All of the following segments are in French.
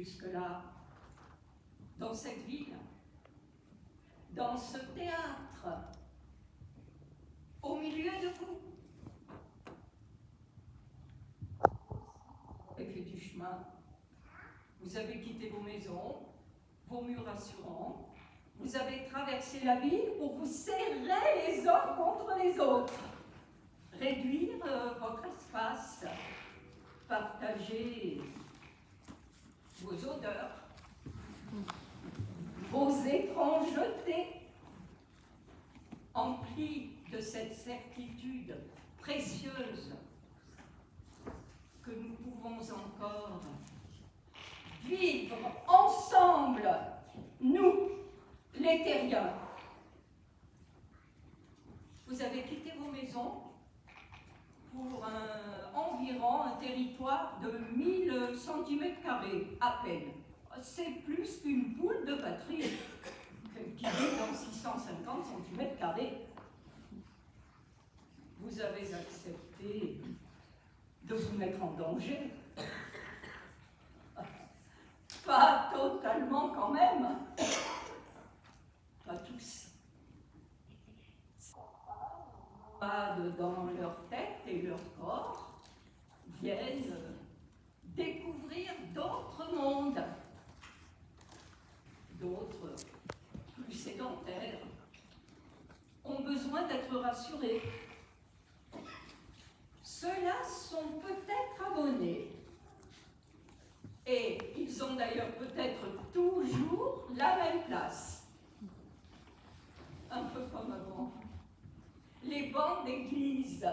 jusque-là, dans cette ville, dans ce théâtre, au milieu de vous. Vous avez fait du chemin, vous avez quitté vos maisons, vos murs rassurants, vous avez traversé la ville pour vous serrer les uns contre les autres, réduire votre espace, partager vos odeurs, vos étrangetés, emplis de cette certitude précieuse que nous pouvons encore vivre ensemble, nous, les terriens. Vous avez quitté vos maisons pour environ un territoire de 1000 cm² à peine. C'est plus qu'une poule de patrie qui vit dans 650 cm². Vous avez accepté de vous mettre en danger. Pas totalement quand même. Pas tous. Dans leur tête et leur corps viennent découvrir d'autres mondes, d'autres plus sédentaires, ont besoin d'être rassurés. Ceux-là sont peut-être abonnés et ils ont d'ailleurs peut-être toujours la même place, un peu comme avant. Les bancs d'église,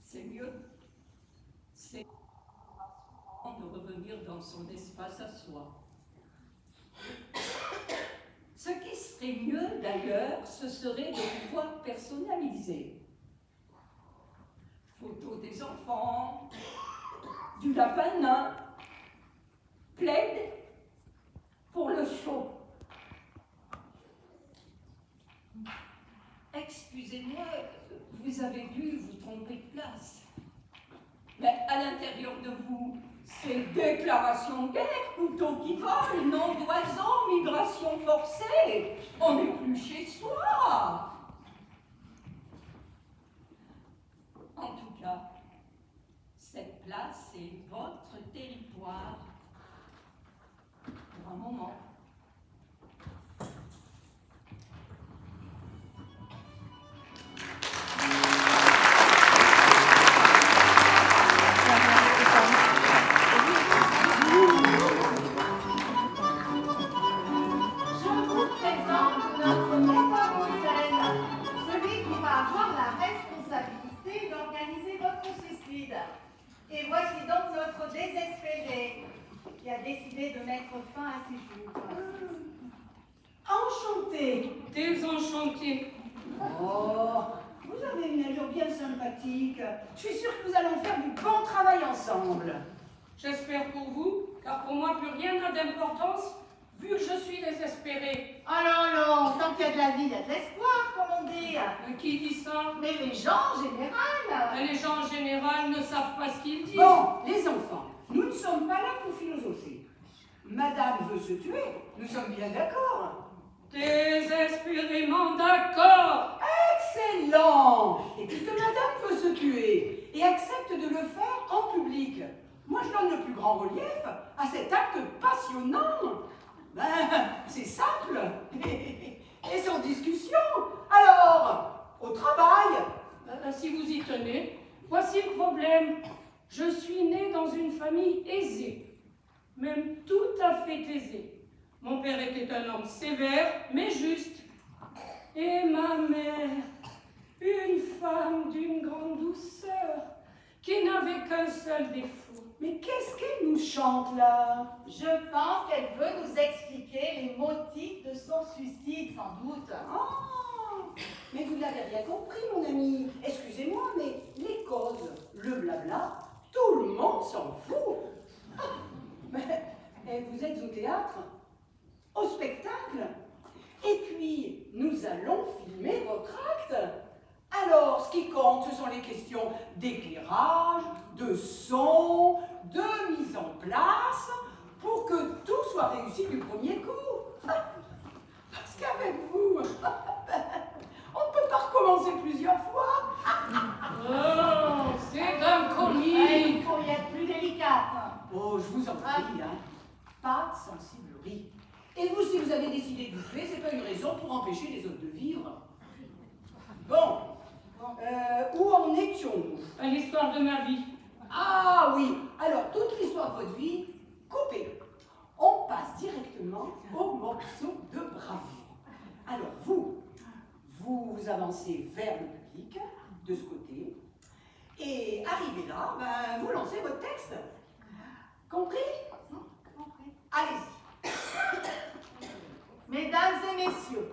c'est mieux. C'est de revenir dans son espace à soi. Ce qui serait mieux d'ailleurs, ce serait de pouvoir personnaliser. Photos des enfants, du lapin nain, plaid pour le show. Excusez-moi, vous avez dû vous tromper de place. Mais à l'intérieur de vous, c'est déclaration de guerre, couteau qui vole, nom d'oiseau, migration forcée. On n'est plus chez soi. En tout cas, cette place est votre territoire pour un moment. Et voici donc notre désespéré qui a décidé de mettre fin à ses jours. Enchanté. Désenchanté. Oh, vous avez une allure bien sympathique. Je suis sûre que nous allons faire du bon travail ensemble. J'espère pour vous, car pour moi plus rien n'a d'importance, vu que je suis désespérée. Alors, tant qu'il y a de la vie, il y a de l'espoir, comme on dit. Qui dit ça? Mais les gens en général. Mais les gens en général ne savent pas ce qu'ils disent. Bon, les enfants, nous ne sommes pas là pour philosopher. Madame veut se tuer, nous sommes bien d'accord. Désespérément d'accord. Excellent. Et puisque madame veut se tuer et accepte de le faire en public, moi je donne le plus grand relief à cet acte passionnant. Ben, c'est simple et sans discussion. Alors, au travail. Si vous y tenez, voici le problème. Je suis née dans une famille aisée, même tout à fait aisée. Mon père était un homme sévère, mais juste. Et ma mère, une femme d'une grande douceur, qui n'avait qu'un seul défaut. Mais qu'est-ce qu'elle nous chante là? Je pense qu'elle veut nous expliquer les motifs de son suicide, sans doute. Oh, mais vous n'avez rien compris, mon ami. Excusez-moi, mais les causes, le blabla, tout le monde s'en fout. Ah, mais vous êtes au théâtre, au spectacle, et puis nous allons filmer votre acte. Alors, ce qui compte, ce sont les questions d'éclairage, de son, de mise en place pour que tout soit réussi du premier coup. Parce qu'avec vous, on ne peut pas recommencer plusieurs fois. Oh, c'est d'un Il comique. faut y être plus délicate. Oh, je vous en prie, hein. Pas de sensiblerie. Et vous, si vous avez décidé de bouffer, c'est pas une raison pour empêcher les autres de vivre. Bon, où en étions-nous? À l'histoire de ma vie. Ah oui, alors toute l'histoire de votre vie, coupée. On passe directement au morceau de bravoure. Alors vous avancez vers le public, de ce côté, et arrivé là, ben, vous lancez votre texte. Compris? Allez-y. Mesdames et messieurs,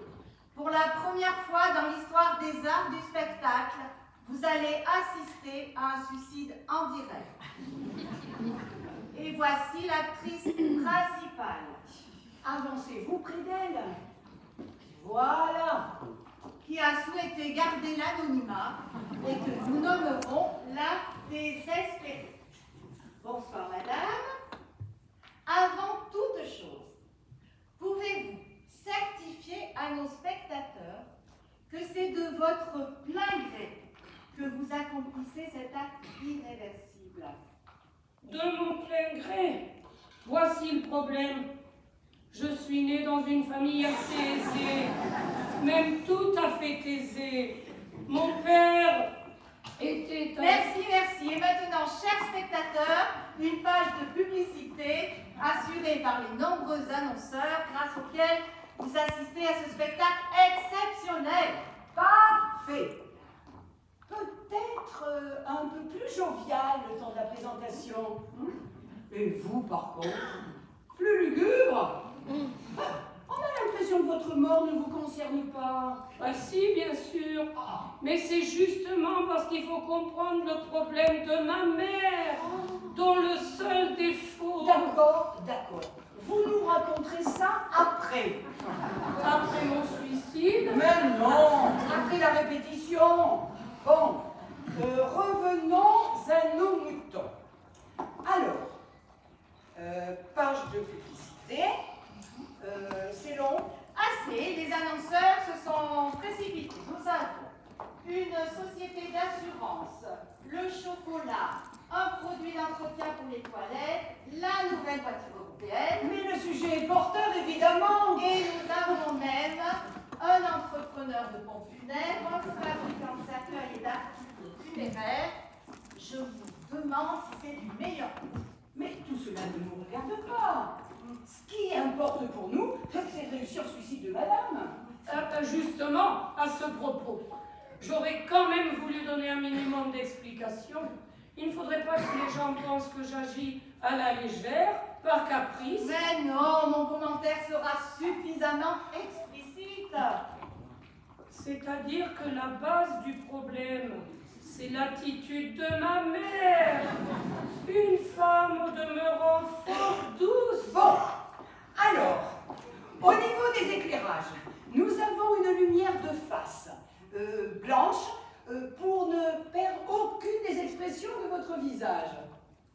pour la première fois dans l'histoire des arts du spectacle, vous allez assister à un suicide en direct. Et voici l'actrice principale. Avancez-vous près d'elle. Voilà. Qui a souhaité garder l'anonymat et que nous nommerons la désespérée. Bonsoir madame. Avant toute chose, pouvez-vous certifier à nos spectateurs que c'est de votre plein gré que vous accomplissez cet acte irréversible? De mon plein gré. Voici le problème. Je suis née dans une famille assez aisée, même tout à fait aisée. Mon père était un... Merci, merci. Et maintenant, chers spectateurs, une page de publicité assurée par les nombreux annonceurs grâce auxquels vous assistez à ce spectacle exceptionnel. Parfait. Peut-être un peu plus jovial le temps de la présentation. Et vous, par contre, plus lugubre. On a l'impression que votre mort ne vous concerne pas. Ah si, bien sûr. Mais c'est justement parce qu'il faut comprendre le problème de ma mère, dont le seul défaut... D'accord, d'accord. Vous nous raconterez ça après. Après mon suicide... Mais non, après la répétition. Bon, revenons à nos moutons. Alors, page de publicité. C'est long. Assez, les annonceurs se sont précipités. Nous avons une société d'assurance, le chocolat, un produit d'entretien pour les toilettes, la nouvelle voiture européenne. Mais le sujet est porteur, évidemment. Et nous avons même un entrepreneur de pompes funèbres, fabricant de cercueils et d'articles funéraires. Je vous demande si c'est du meilleur goût. Mais tout cela ne nous regarde pas. Ce qui importe pour nous, c'est de réussir le suicide de madame. Justement, à ce propos, j'aurais quand même voulu donner un minimum d'explications. Il ne faudrait pas que les gens pensent que j'agis à la légère, par caprice. Mais non, mon commentaire sera suffisamment explicite. C'est-à-dire que la base du problème, c'est l'attitude de ma mère. Une femme au demeurant fort douce. Bon, alors, au niveau des éclairages, nous avons une lumière de face, blanche, pour ne perdre aucune des expressions de votre visage.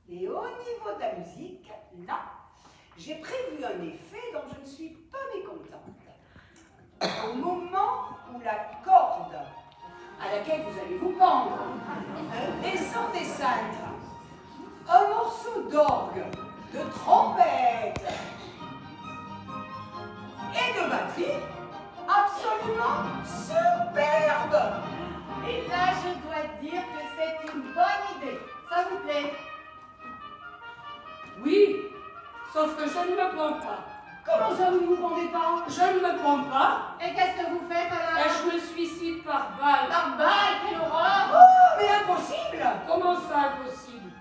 Et au niveau de la musique, là, j'ai prévu un effet dont je ne suis pas mécontente. Au moment où la corde à laquelle vous allez vous pendre descend des cintres, un morceau d'orgue, de trompette et de batterie absolument superbe. Et là, je dois dire que c'est une bonne idée. Ça vous plaît? Oui, sauf que je ne me prends pas. Comment ça, vous ne vous pendez pas? Je ne me prends pas. Et qu'est-ce que vous faites Et alors? je me suicide par balle. Par balle, quelle horreur! Oh, mais impossible! Comment ça, impossible?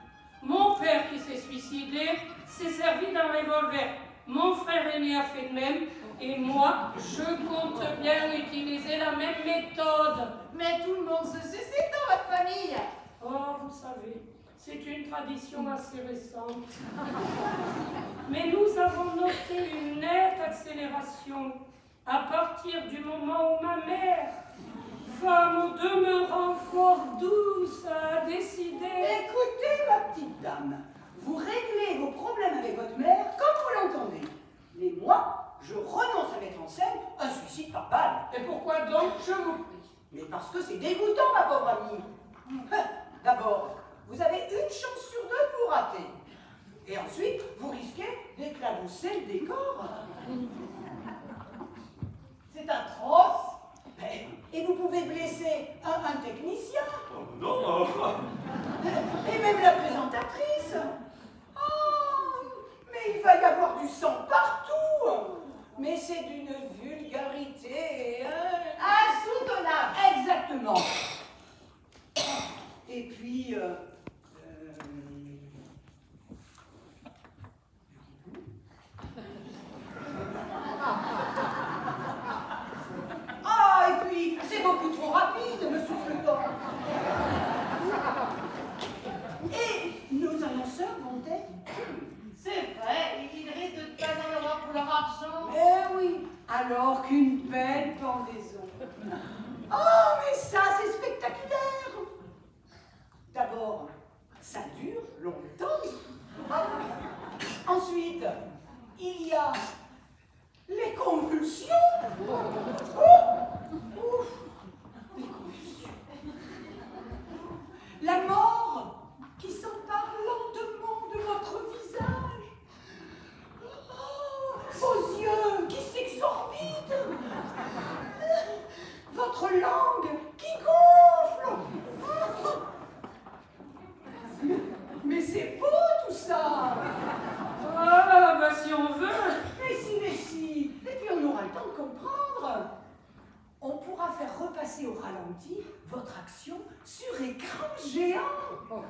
Mon père qui s'est suicidé s'est servi d'un revolver. Mon frère aîné a fait de même. Et moi, je compte bien utiliser la même méthode. Mais tout le monde se suicide dans votre famille. Oh, vous savez, c'est une tradition assez récente. Mais nous avons noté une nette accélération à partir du moment où ma mère, femme au demeurant fort douce, a décidé... Écoutez, ma petite dame, vous réglez vos problèmes avec votre mère comme vous l'entendez. Mais moi, je renonce à mettre en scène un suicide par balle. Et pourquoi donc, je vous prie? Mais parce que c'est dégoûtant, ma pauvre amie. D'abord, vous avez une chance sur deux de vous rater. Et ensuite, vous risquez d'éclabousser le décor. C'est atroce. Et vous pouvez blesser un technicien. Oh, non. Et même la présentatrice. Oh, mais il va y avoir du sang partout. Mais c'est d'une vulgarité Insoutenable. exactement. Et puis, ah, et puis, c'est beaucoup trop rapide, me souffle-t-on. Et nos annonceurs vont être... C'est vrai, ils risquent de ne pas en avoir pour leur argent. Eh oui, alors qu'une belle pendaison. Oh, mais ça, c'est spectaculaire. D'abord, ça dure longtemps. Ensuite, il y a les convulsions. Ouf, les convulsions. La mort qui s'empare lentement de votre visage. Oh, vos yeux qui s'exorbitent. Votre langue qui gonfle. Mais c'est beau tout ça. Ah, bah si on veut. Mais si. Et puis on aura le temps de comprendre. On pourra faire repasser au ralenti votre action sur écran géant.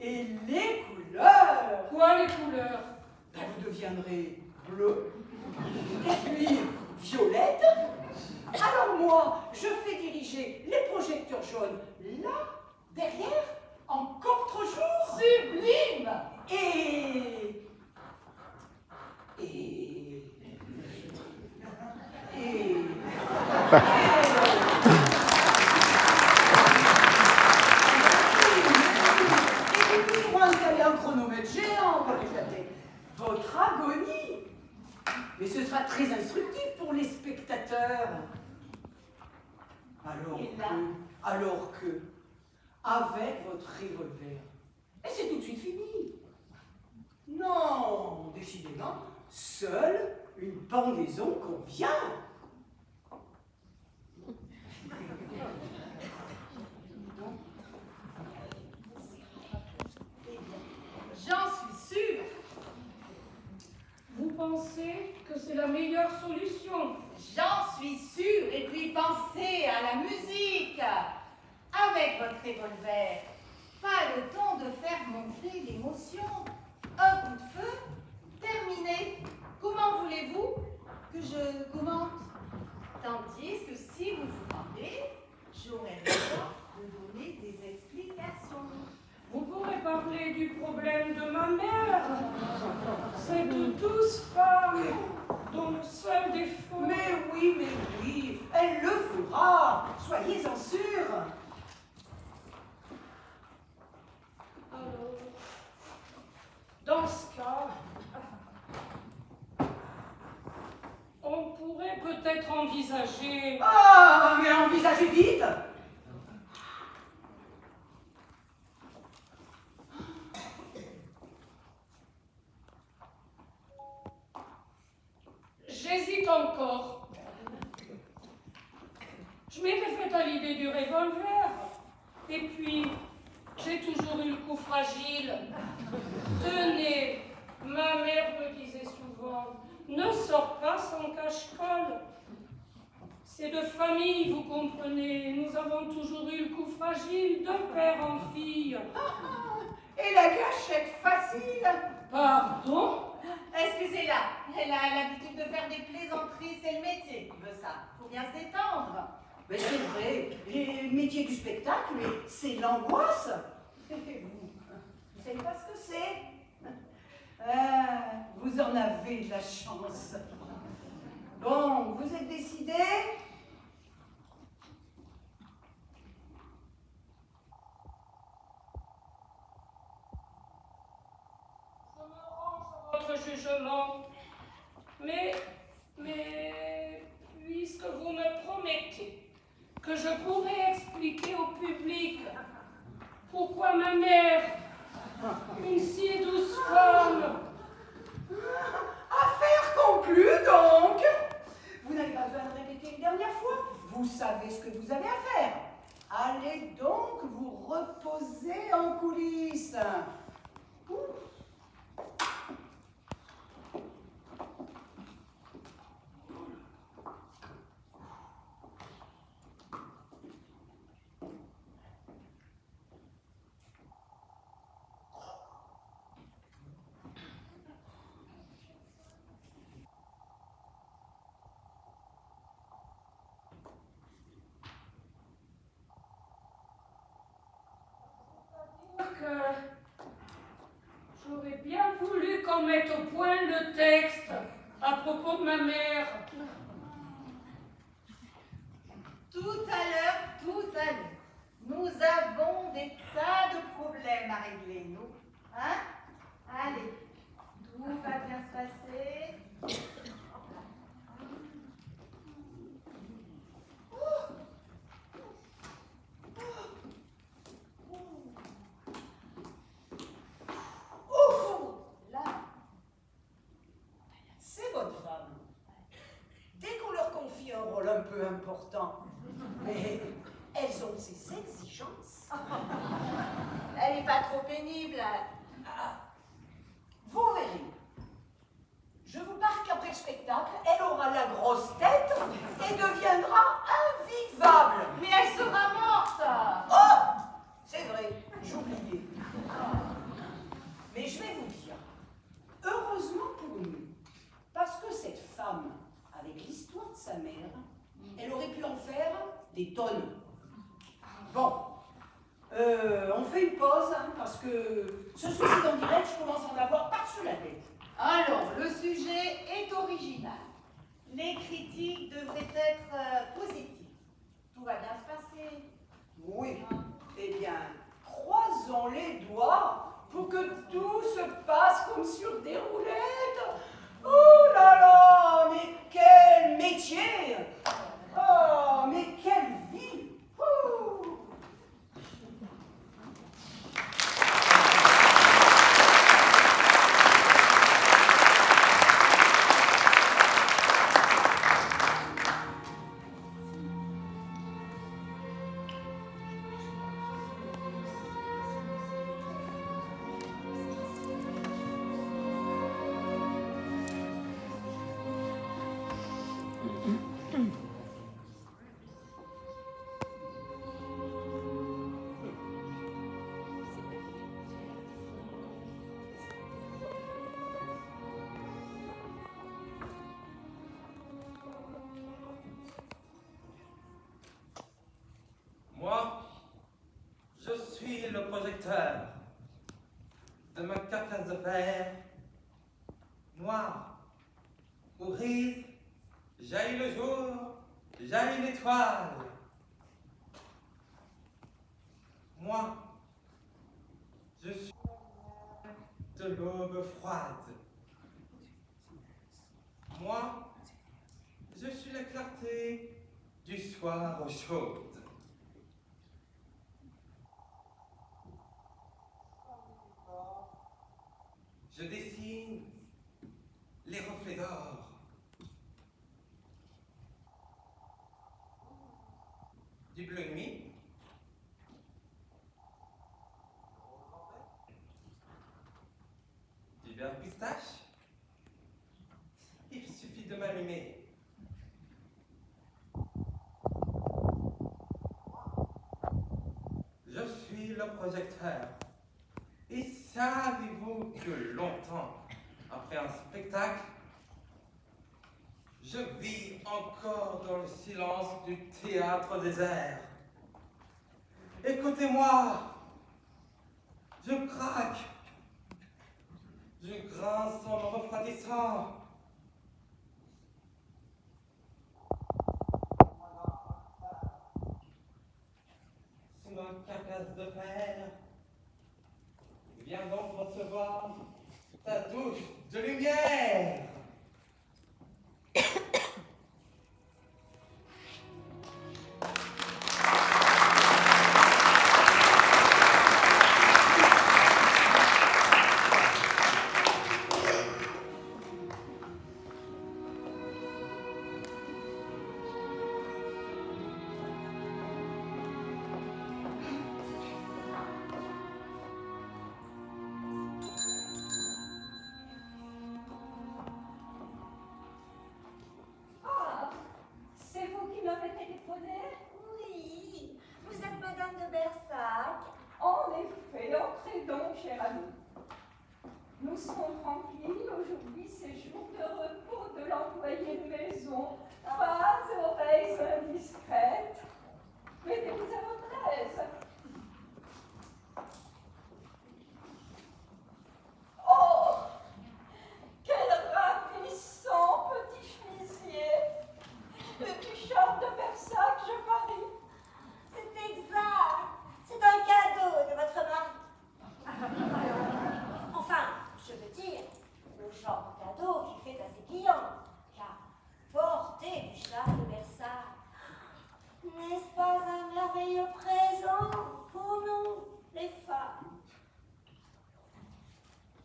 Et les couleurs. Quoi, les couleurs? Ben, vous deviendrez bleu. Et puis violette. Alors moi, je fais diriger les projecteurs jaunes là, derrière, en contre-jour. Sublime. Et puis, pour installer un chronomètre géant pour éclater votre agonie. Mais ce sera très instructif pour les spectateurs. Alors que, avec votre revolver, et c'est tout de suite fini. Non, décidément, seule une pendaison convient. J'en suis sûre. Vous pensez que c'est la meilleure solution? J'en suis sûre. Et puis pensez à la musique. Avec votre revolver, pas le temps de faire monter l'émotion. Un coup de feu, terminé. Comment voulez-vous que je commente? Tandis que si vous vous rendez, j'aurai le temps de donner des explications. Vous pourrez parler du problème de ma mère. Cette douce femme dont le seul défaut... Mais oui, elle le fera. Soyez-en sûrs. Alors, dans ce cas, on pourrait peut-être envisager... Ah, mais envisagez vite. J'hésite encore. Je m'étais fait à l'idée du revolver. Et puis, j'ai toujours eu le coup fragile. Tenez, ma mère me disait souvent, ne sors pas sans cache-colle. C'est de famille, vous comprenez. Nous avons toujours eu le coup fragile de père en fille. Et la gâchette facile. Pardon? Excusez-la, elle a l'habitude de faire des plaisanteries, c'est le métier qui veut ça. Faut bien se détendre. Mais c'est vrai, les métiers du spectacle, c'est l'angoisse. Vous savez pas ce que c'est? Ah, vous en avez de la chance. Bon, vous êtes décidés? votre jugement. Mais, puisque vous me promettez que je pourrai expliquer au public pourquoi ma mère, une si douce femme... Affaire conclue, donc. Vous n'avez pas besoin de répéter une dernière fois. Vous savez ce que vous avez à faire. Allez donc vous reposer en coulisses. J'aurais bien voulu qu'on mette au point le texte à propos de ma mère. Tout à l'heure, nous avons des tas de problèmes à régler, nous. Hein? Allez, tout va bien se passer. Là, c'est votre femme. Dès qu'on leur confie un rôle un peu important, mais elles ont ces exigences. Elle n'est pas trop pénible. Vous verrez. Je vous parie qu'après le spectacle, elle aura la grosse tête et deviendra invivable. Mais elle sera morte. Oh! C'est vrai, j'oubliais. Mais je vais vous dire, heureusement pour nous, parce que cette femme, avec l'histoire de sa mère, elle aurait pu en faire des tonnes. Bon, on fait une pause, hein, parce que ce souci en direct, je commence à en avoir par-dessus la tête. Alors, le sujet est original. Les critiques devraient être positives. Tout va bien se passer. Oui, eh bien, croisons les doigts pour que tout se passe comme sur des roulettes. Oh là là, mais quel métier! Oh, mais quelle vie! Ouh. Moi, je suis le projecteur de ma carcasse de fer noire où grise jaillit le jour, jaillit l'étoile. Moi, je suis de l'aube froide. Moi, je suis la clarté du soir au chaud. Je dessine les reflets d'or. Du bleu nuit. Du vert pistache. Il suffit de m'allumer. Je suis le projecteur. Et savez-vous que longtemps après un spectacle, je vis encore dans le silence du théâtre désert. Écoutez-moi, je craque, je grince en me refroidissant. Sous ma carcasse de fer, viens donc recevoir ta douce de lumière. Ah, c'est vous qui m'avez téléphoné? Oui, vous êtes Madame de Bersac. En effet, entrez donc, chère amie. Nous serons tranquilles, aujourd'hui c'est jour de repos de l'employé de maison. Pas d'oreilles indiscrètes. Mettez-vous à votre aise. Oh, quel ravissant petit chemisier. Le Duchamp de Bersac, je parie. C'est exact. C'est un cadeau de votre mari. Enfin, je veux dire, le genre de cadeau qu'il fait à ses clients. Car porter du charme de Versailles, n'est-ce pas un merveilleux présent pour nous, les femmes?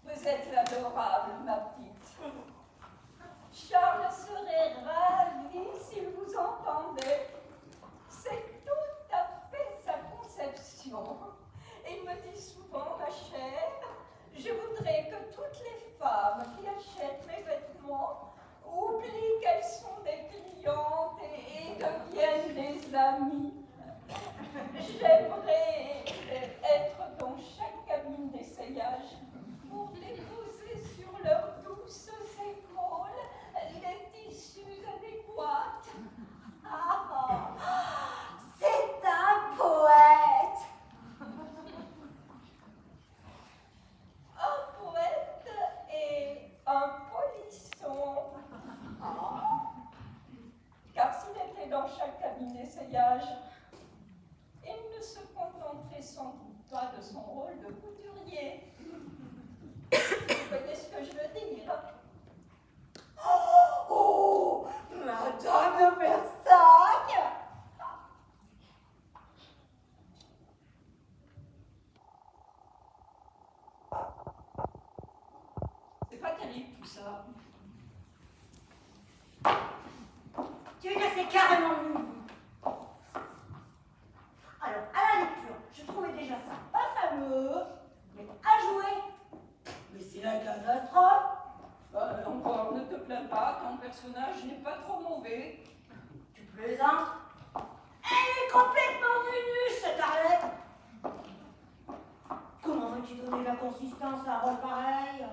Vous êtes adorable, ma petite. Charles serait ravi s'il vous entendait. C'est tout à fait sa conception. Il me dit souvent, ma chère, je voudrais que toutes les femmes qui achètent mes vêtements oublient qu'elles sont des clientes et deviennent des amies. J'aimerais être dans chaque cabine d'essayage pour déposer sur leurs douces épaules les tissus adéquats. Ah, c'est un poète. Un poète et un polisson. Car s'il était dans chaque cabine d'essayage, il ne se contenterait sans doute pas de son rôle de couturier. Vous voyez ce que je veux dire? Oh, Madame de Bersac. C'est pas terrible tout ça. Tu veux dire c'est carrément nul. Alors, à la lecture, je trouvais déjà ça pas fameux, mais à jouer, mais c'est la catastrophe. Encore, ne te plains pas, ton personnage n'est pas trop mauvais. Tu plaisantes? Elle est complètement nunuche, cette Arlette. Comment veux-tu donner de la consistance à un rôle pareil?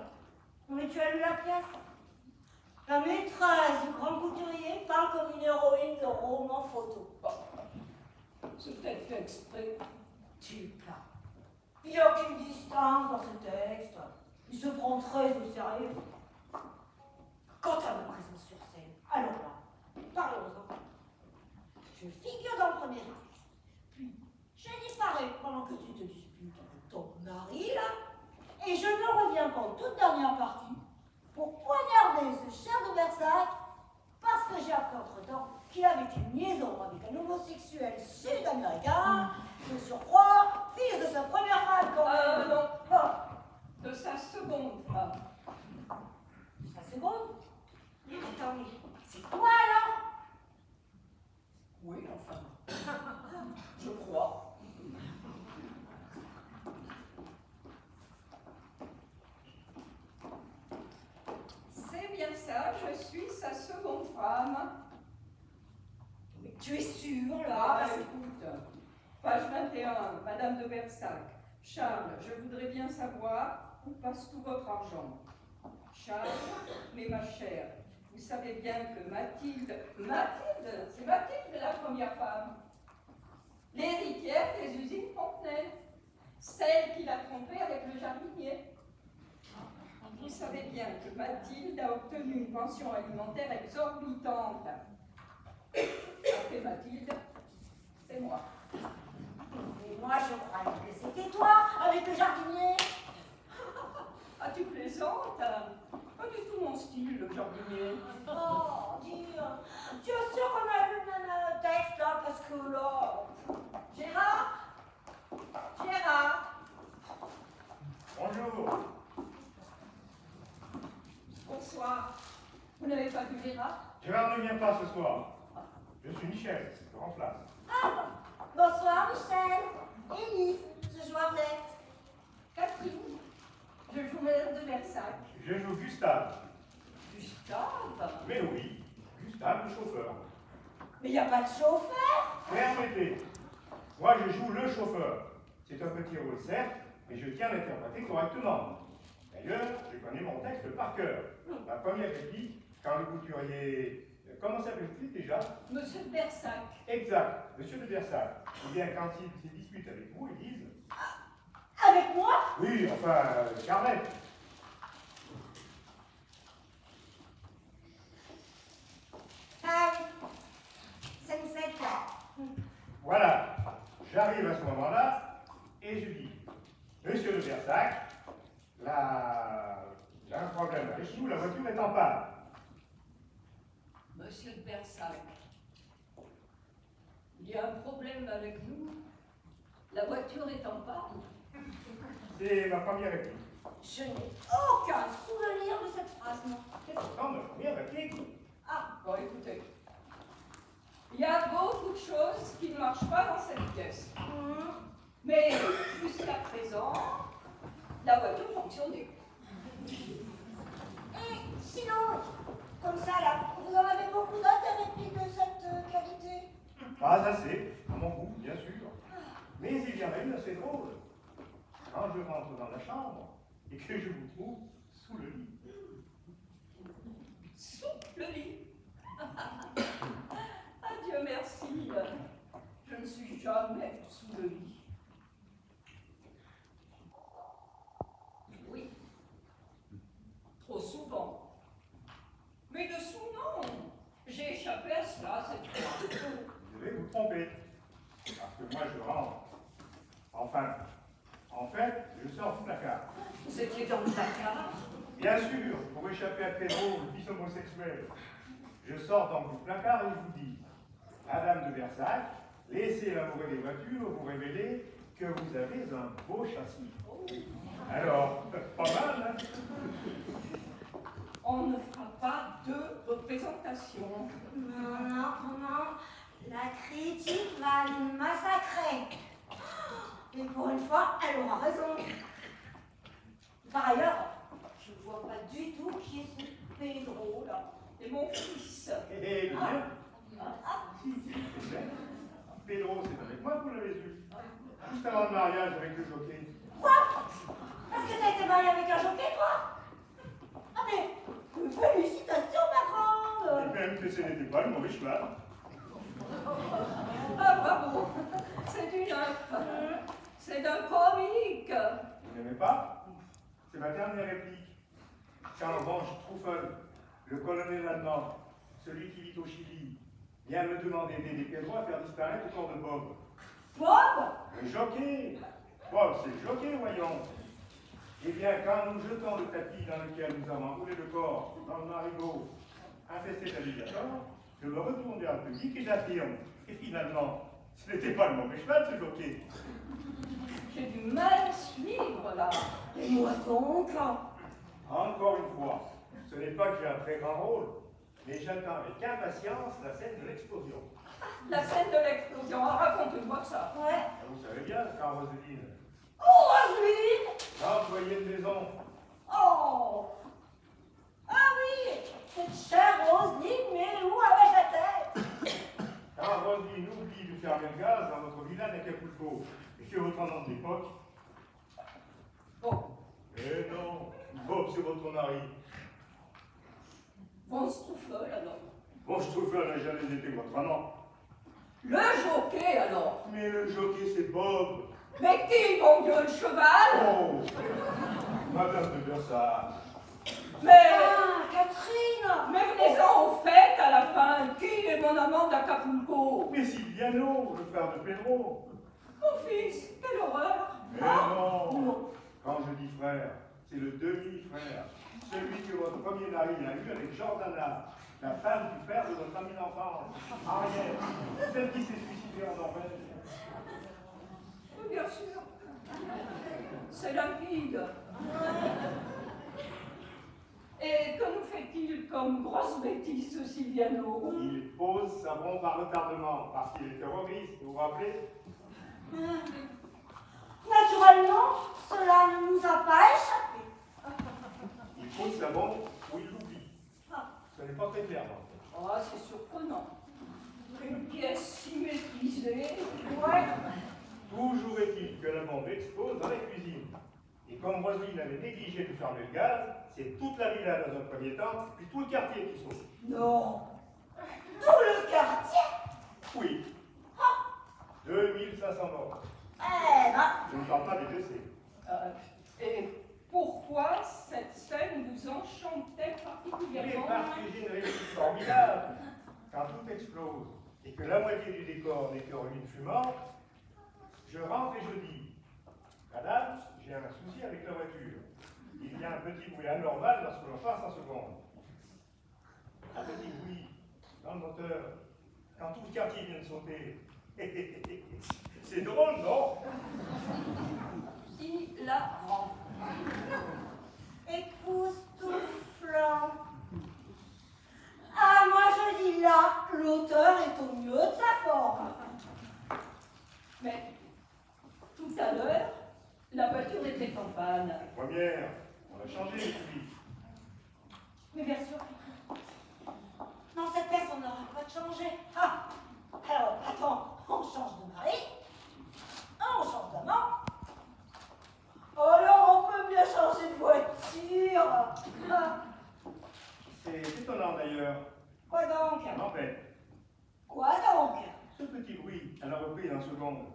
Mais tu as lu la pièce? La maîtresse du grand couturier parle comme une héroïne de roman photo. C'est peut-être fait exprès. Tu plains. Il n'y a aucune distance dans ce texte. Il se prend très au sérieux. Quant à ma présence sur scène, alors là, parlons-en. Je figure dans le premier acte. Puis, je disparais pendant que tu te disputes avec ton mari, là. Et je ne reviens qu'en toute dernière partie pour poignarder ce cher de Versailles parce que j'ai appris entre-temps qu'il avait une liaison avec un homosexuel sud-américain, de surcroît, fils de sa première femme quand même. Non, Ah, de sa seconde femme. sa seconde? Attends, mais c'est toi alors? Oui, enfin, je crois. C'est bien ça, je suis sa seconde femme. Mais tu es sûre là? Ah, écoute, page 21, Madame de Bersac. Charles, je voudrais bien savoir où passe tout votre argent. Charles, mais ma chère, vous savez bien que Mathilde, c'est Mathilde la première femme, l'héritière des usines Fontenelle, celle qui l'a trompée avec le jardinier. Vous savez bien que Mathilde a obtenu une pension alimentaire exorbitante. Après Mathilde, c'est moi. Et moi je croyais que c'était toi avec le jardinier. Ah, tu plaisantes? Pas jardinier. Oh, dis, tu es sûr qu'on a lu le texte là, parce que là... Gérard? Gérard? Bonjour. Bonsoir. Vous n'avez pas vu Gérard? Gérard ne vient pas ce soir. Je suis Michel, je remplace. Ah, bonsoir Michel. Élise, je joue avec. Catherine, je joue Madame de Versailles. Je joue Gustave. Gustave? Mais oui, Gustave, le chauffeur. Mais il n'y a pas de chauffeur. Permettez. Moi, je joue le chauffeur. C'est un petit rôle, certes, mais je tiens à l'interpréter correctement. D'ailleurs, je connais mon texte par cœur. La première réplique, quand le couturier... Comment s'appelle-t-il déjà? Monsieur de Versailles. Exact, Monsieur de Versailles. Eh bien, quand il se dispute avec vous, ils disent... Avec moi? Oui, enfin, Scarlett. Ah oui. C'est une secte. Voilà, j'arrive à ce moment-là et je dis, Monsieur de Versailles, j'ai un problème avec nous, la voiture est en panne. Monsieur de Versailles. Il y a un problème avec nous. La voiture est en panne. C'est ma première réplique. Je n'ai aucun souvenir de cette phrase, non. C'est pourtant ma première réplique. Ah, bon, écoutez. Il y a beaucoup de choses qui ne marchent pas dans cette pièce. Mais jusqu'à présent, la voiture fonctionnait. Et sinon, comme ça là, vous en avez beaucoup d'autres des répliques de cette qualité? Pas assez, à mon goût, bien sûr. Mais il y en a une assez drôle. Quand je rentre dans la chambre et que je vous trouve sous le lit. Sous le lit. Adieu, merci. Je ne suis jamais sous le lit. Oui. Trop souvent. Mais dessous, non. J'ai échappé à cela cette fois. Vous devez vous tromper. Parce que moi, je rentre. Enfin, en fait, je sors du placard. Vous étiez dans le placard. Bien sûr, pour échapper à Pedro, le fils homosexuel. Je sors donc du placard et je vous dis, Madame de Versailles, laissez l'amoureux des voitures vous révéler que vous avez un beau châssis. Alors, pas mal, hein? On ne fera pas deux représentations. Non, non, non. La critique va nous massacrer. Et pour une fois, elle aura raison. Par ailleurs, je ne vois pas du tout qui est ce Pedro là. Et mon fils. Eh bien, si, c'est vrai. Pedro, c'est avec moi que vous l'avez eu. Juste avant le mariage avec le jockey. Quoi? Parce que t'as été marié avec un jockey, toi? Ah mais, félicitations, ma grande! Et même que ce n'était pas le mauvais cheval. Ah, bravo. C'est du neuf. C'est d'un comique. Vous n'aimez pas? C'est ma dernière réplique. Quand Vange Truffel, le colonel allemand, celui qui vit au Chili, vient me demander d'aider Pedro à faire disparaître le corps de Bob. Bob? Le jockey! Bob, c'est le jockey, voyons. Eh bien, quand nous jetons le tapis dans lequel nous avons roulé le corps, dans le marigot, infesté d'alligators, je me retourne vers le public et j'affirme. Et finalement, ce n'était pas le mauvais cheval, ce jockey. J'ai du mal à suivre, là. Et moi donc? Encore une fois, ce n'est pas que j'ai un très grand rôle, mais j'attends avec impatience la scène de l'explosion. La scène de l'explosion. Raconte-moi ça. Ouais. Vous savez bien, quand Roselyne, Oh, Roselyne! l'employée de maison, Oh! Ah oui! Cette chère Roselyne, mais où avais-je la tête? quand Roselyne oublie de fermer le gaz dans votre villa d'Acapulco, et que votre nom de l'époque, Bon, eh non, Bob, c'est votre mari. Von Struffel, alors. Bon, je trouve qu'elle n'a jamais été votre amant. Le jockey, alors. Mais le jockey, c'est Bob. Mais qui, mon Dieu, le cheval? Oh, Madame de Versailles. Mais Ah, Catherine! Mais venez-en au fait à la fin. Qui est mon amant d'Acapulco? Mais Silviano, le frère de Pedro. Mon fils, quelle horreur! Mais non, quand je dis frère, c'est le demi-frère, celui que votre premier mari l'a eu avec Jordana, la femme du père de notre ami d'enfance, Ariel, celle qui s'est suicidée en Norvège. Oui, bien sûr. C'est limpide. Et que nous fait-il comme grosse bêtise, ce Silviano? Il pose sa bombe par retardement parce qu'il est terroriste, vous vous rappelez? Naturellement, cela ne nous a pas échappé. Il pose sa bombe ou il l'oublie. Ce n'est pas très clair. En fait. Ah, c'est surprenant. Une pièce si maîtrisée. Ouais. Toujours est-il que la bombe explose dans la cuisine. Et comme Roselyne avait négligé de fermer le gaz, c'est toute la villa dans un premier temps, puis tout le quartier qui sauve. Non. Tout le quartier. Oui. 2500 morts. Eh ben, Je ne parle pas des blessés. Et pourquoi cette scène vous enchantait Mais particulièrement? parce que j'ai une réussite formidable. Quand tout explose et que la moitié du décor n'est que ruine fumante, je rentre et je dis, madame, j'ai un souci avec la voiture. Il y a un petit bruit anormal lorsque l'on passe en seconde. Un petit bruit dans le moteur, quand tout le quartier vient de sauter. C'est drôle, non? Hilarant. époustouflant. Ah, moi je dis là, l'auteur est au mieux de sa forme. Mais tout à l'heure, la voiture était en panne. Première, on a changé depuis. Mais bien sûr, dans cette pièce, on n'aura pas de changer. Ah, alors, attends, on change de mari, on change d'amant. Alors, on peut bien changer de voiture. Ah, C'est étonnant d'ailleurs. quoi donc? N'empêche, Quoi donc? ce petit bruit à la reprise en seconde,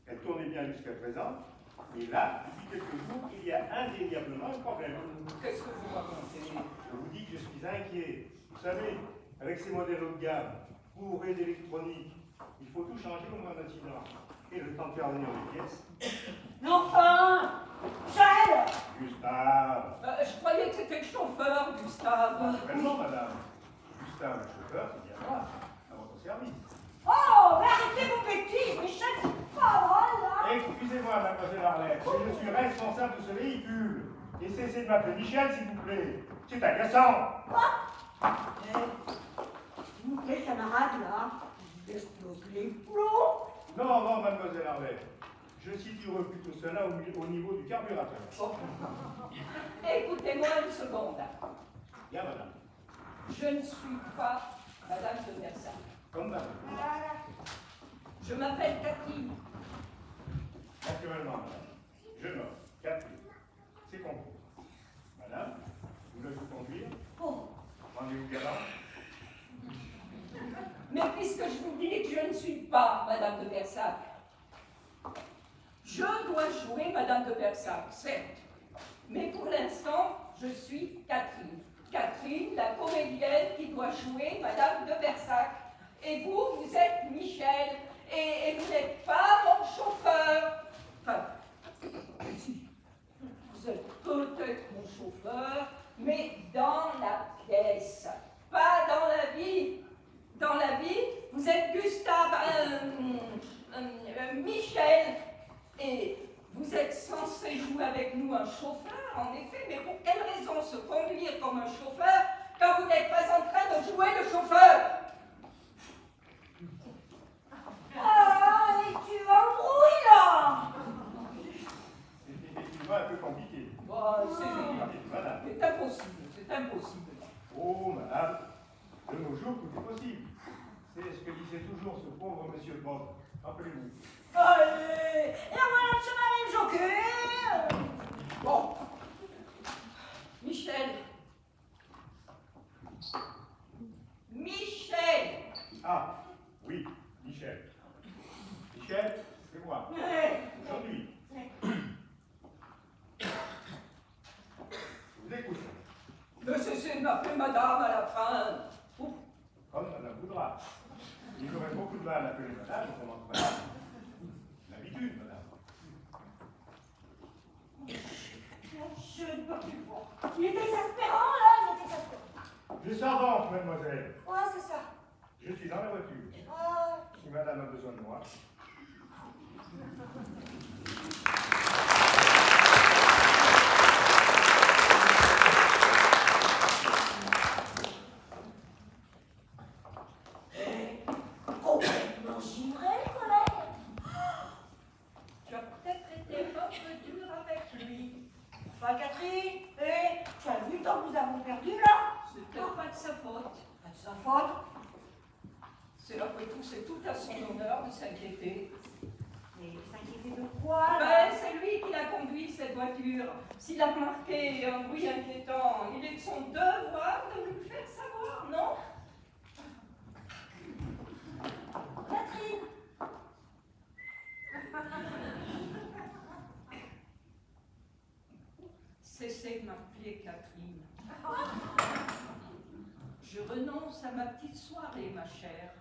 elle tournait bien jusqu'à présent, mais là, depuis quelques jours, il y a indéniablement un problème. Qu'est-ce que vous racontez? Je vous dis que je suis inquiet. Vous savez, avec ces modèles haut de gamme, bourrés d'électronique, il faut tout changer au moins d'incident. Et le temps de faire venir les pièces. Mais enfin, Michel! Gustave! Je croyais que c'était le chauffeur, Gustave. Vraiment, madame. Gustave, le chauffeur, c'est bien moi, à votre service. Oh, mais arrêtez vos bêtises, Michel, c'est pas vrai, là! Excusez-moi, mademoiselle Arlette, mais je suis responsable de ce véhicule. Et cessez de m'appeler Michel, s'il vous plaît. C'est agaçant. S'il vous plaît, camarade, là, je explose les plombs. Non, non, mademoiselle Arlette. Je situerai plutôt cela au niveau du carburateur. Oh. Écoutez-moi une seconde. Bien, madame. Je ne suis pas Madame de Versailles. Comme madame. Je m'appelle Cathy. Naturellement, madame. Je note. 4 prix. C'est compris. Madame, vous voulez vous conduire? Oh, Rendez-vous galant. Mais puisque je vous dis que je ne suis pas Madame de Versailles, je dois jouer Madame de Versailles, certes. Mais pour l'instant, je suis Catherine. Catherine, la comédienne qui doit jouer Madame de Versailles. Et vous, vous êtes Michel. Et vous n'êtes pas mon chauffeur. Enfin, si. Vous êtes peut-être mon chauffeur, mais dans la pièce, pas dans la vie. Dans la vie, vous êtes Gustave, Michel, et vous êtes censé jouer avec nous un chauffeur, en effet, mais pour quelle raison se conduire comme un chauffeur quand vous n'êtes pas en train de jouer le chauffeur? ah, et tu m'embrouilles, là! C'est effectivement un peu compliqué. Oh, Madame. c'est impossible, c'est impossible. Oh, madame, de nos jours, tout est possible. C'est ce que disait toujours ce pauvre monsieur Bob. Rappelez-vous. Allez, et voilà le chemin joker! Bon, Michel. Michel. Ah, oui, Michel. Michel, c'est moi. Aujourd'hui. Je vous écoute. Ne cessez de m'appeler madame à la fin. Ouf. Comme madame voudra. Il aurait beaucoup de mal à appeler madame, on commence madame. L'habitude, madame. Je ne peux plus voir. Il est exaspérant, là, il est Descends donc, mademoiselle. Ouais, c'est ça. Je suis dans la voiture. Ah, Si madame a besoin de moi. complètement givré, le collègue. Tu as peut-être été un peu dur avec lui. Enfin, Catherine, tu as vu le temps que nous avons perdu, là? C'était pas de sa faute. Pas de sa faute. C'est après tout, c'est tout à son honneur de s'inquiéter. Mais s'inquiéter de quoi, là? Ben, c'est lui qui a conduit cette voiture. S'il a remarqué un bruit inquiétant, il est de son devoir de nous le faire savoir, non? Catherine. Cessez de m'appeler Catherine. Je renonce à ma petite soirée, ma chère.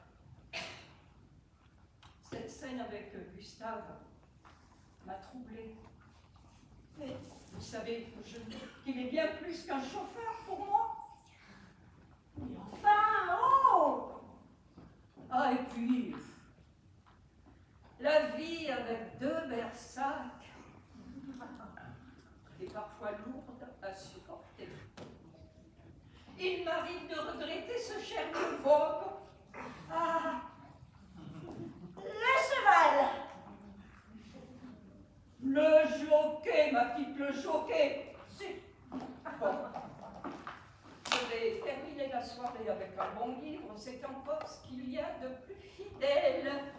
Cette scène avec Gustave m'a troublée. Mais vous savez qu'il est bien plus qu'un chauffeur pour moi. Mais enfin, oh! Ah, et puis, la vie avec deux Bersac est parfois lourde à supporter. Il m'arrive de regretter ce cher Bob. Ah, le cheval. Le jockey, ma petite, le jockey. Bon. Je vais terminer la soirée avec un bon livre. C'est encore ce qu'il y a de plus fidèle.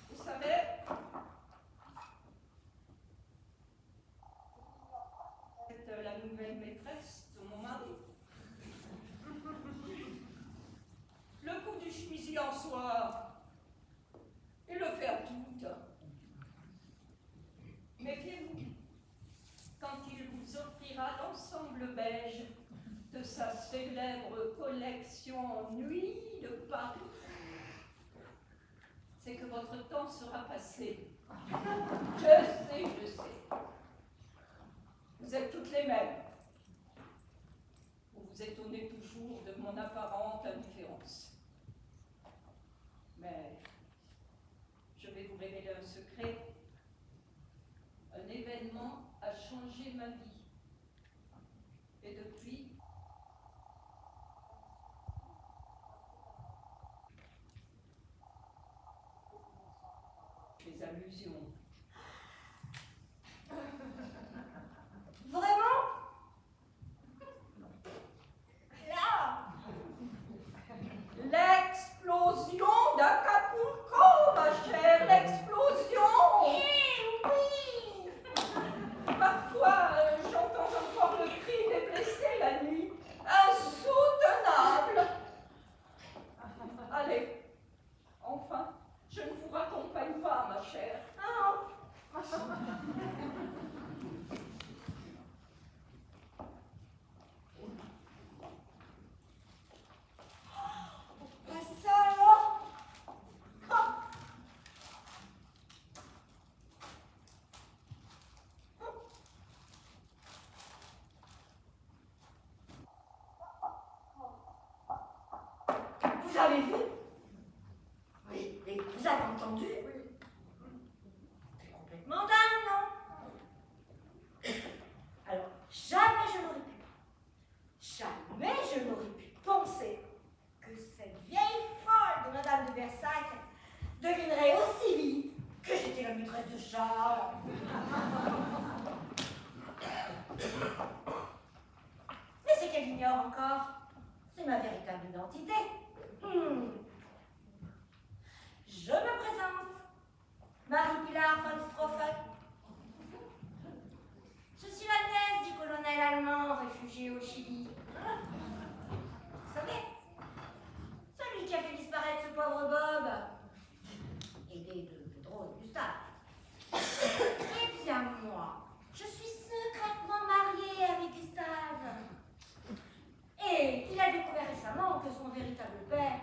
Vous savez, c'est la nouvelle maîtresse de mon mari. Le coup du chemisier en soie et le faire tout. Méfiez-vous, quand il vous offrira l'ensemble beige de sa célèbre collection Nuit de Paris, c'est que votre temps sera passé. Je sais. Vous êtes toutes les mêmes. Vous vous étonnez toujours de mon apparente indifférence. Mais je vais vous révéler un secret. Un événement a changé ma vie. Et depuis, les allusions. Vraiment? Là? L'explosion d'Acapulco, ma chère, l'explosion! Eh oui! Parfois, j'entends encore le cri des blessés la nuit. Insoutenable! Allez, enfin, je ne vous raccompagne pas, ma chère. Non. Mais ça alors? Ah. Vous avez vu? Oui, et vous avez entendu? Oui. C'est complètement dingue, non? Alors, jamais je n'aurais pu penser que cette vieille folle de Madame de Versailles devinerait aussi vite que j'étais la maîtresse de Charles. Mais c'est qu'elle ignore encore. C'est ma véritable identité. Je me présente. Marie-Pilar von Stroffen. Je suis la nièce du colonel allemand réfugié au Chili. Vous savez, celui qui a fait disparaître ce pauvre Bob, aidé de Pedro et Gustave. Eh bien moi, je suis secrètement mariée avec Gustave. Et il a découvert récemment que son véritable père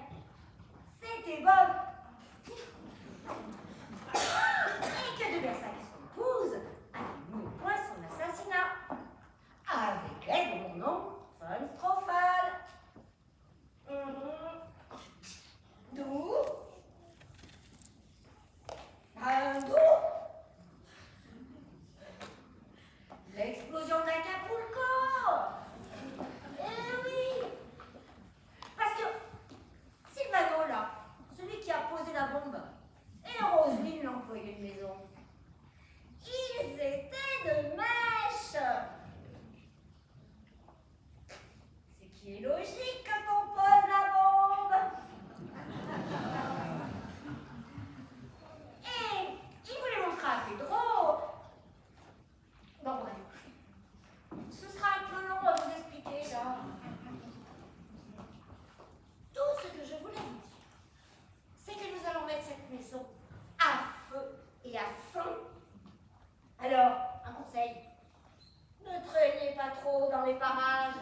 dans les parages.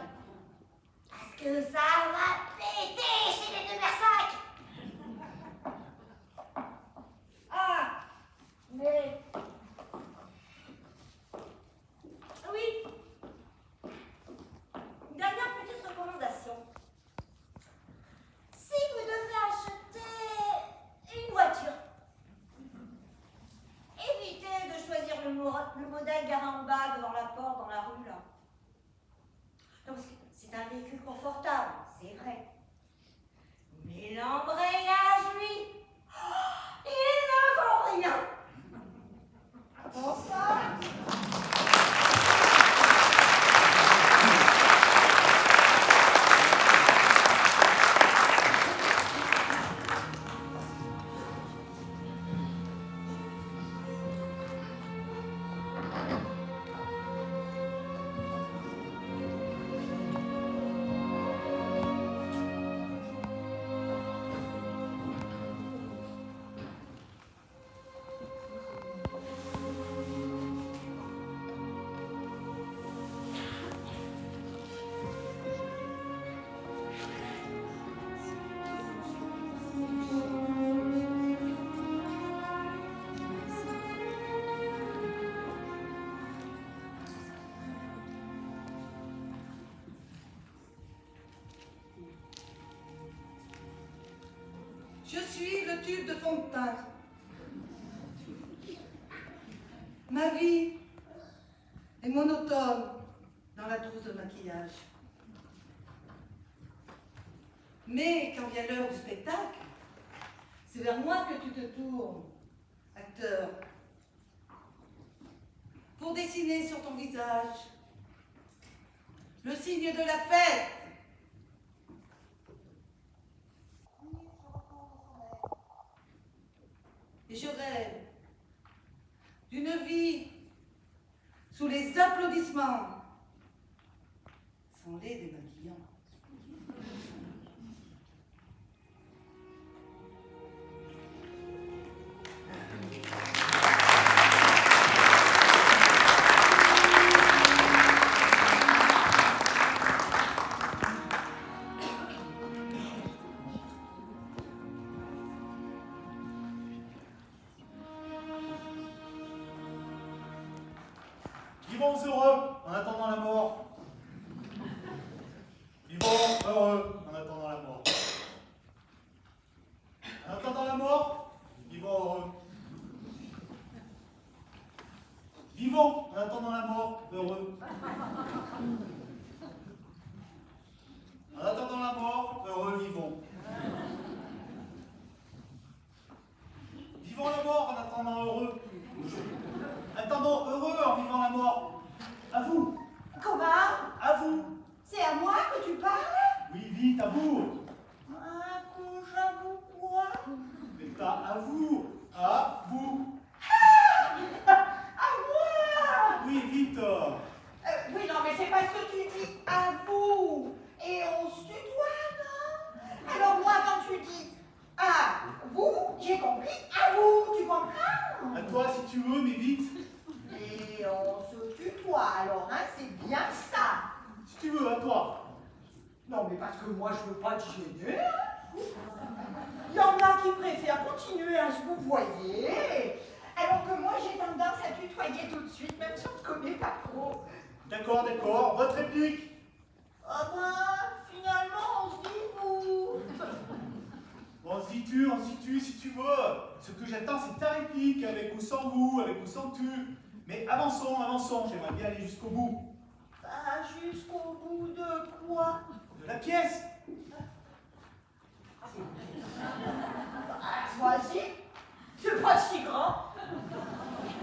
Parce que ça va péter chez les deux Bersac. Ah, mais... Oui. Une dernière petite recommandation. Si vous devez acheter une voiture, évitez de choisir le modèle garé en bas devant la porte dans la rue là. Donc c'est un véhicule confortable, c'est vrai. Mais l'embrayage, lui, il ne vaut rien. Bonsoir. Je suis le tube de fond de teint. Ma vie est monotone dans la trousse de maquillage. Mais quand vient l'heure du spectacle, c'est vers moi que tu te tournes, acteur, pour dessiner sur ton visage le signe de la fête. Et je rêve d'une vie sous les applaudissements, sans les démaquillants. Vivons heureux en attendant la mort. Vivons heureux en attendant la mort. En attendant la mort, vivons heureux. Vivons en attendant la mort, heureux. En attendant la mort, heureux, vivons. Vivons la mort en attendant heureux. Attendons heureux en vivant la mort. À vous. Comment? À vous. C'est à moi que tu parles? Oui, vite, à vous. Ah, couche à vous quoi? Mais pas à vous. À vous. À moi? Oui, vite. Oui, non, mais c'est parce que tu dis à vous. Et on se tutoie, non? Alors moi, quand tu dis à vous, j'ai compris à vous, tu comprends? À toi si tu veux, mais vite. Et on se tutoie, alors, hein, c'est bien ça. Si tu veux, à toi. Non, mais parce que moi, je veux pas te gêner, hein. Il y en a qui préfèrent continuer à se vous voyer, alors que moi, j'ai tendance à tutoyer tout de suite, même si on ne te connaît pas trop. D'accord, d'accord. Votre réplique. Ah ben, finalement, on se dit vous. On se situe si tu veux. Ce que j'attends, c'est ta réplique, avec ou sans vous, avec ou sans tu. Mais avançons, avançons. J'aimerais bien aller jusqu'au bout. Bah, jusqu'au bout de quoi? De la pièce. Vas-y, c'est pas si grand.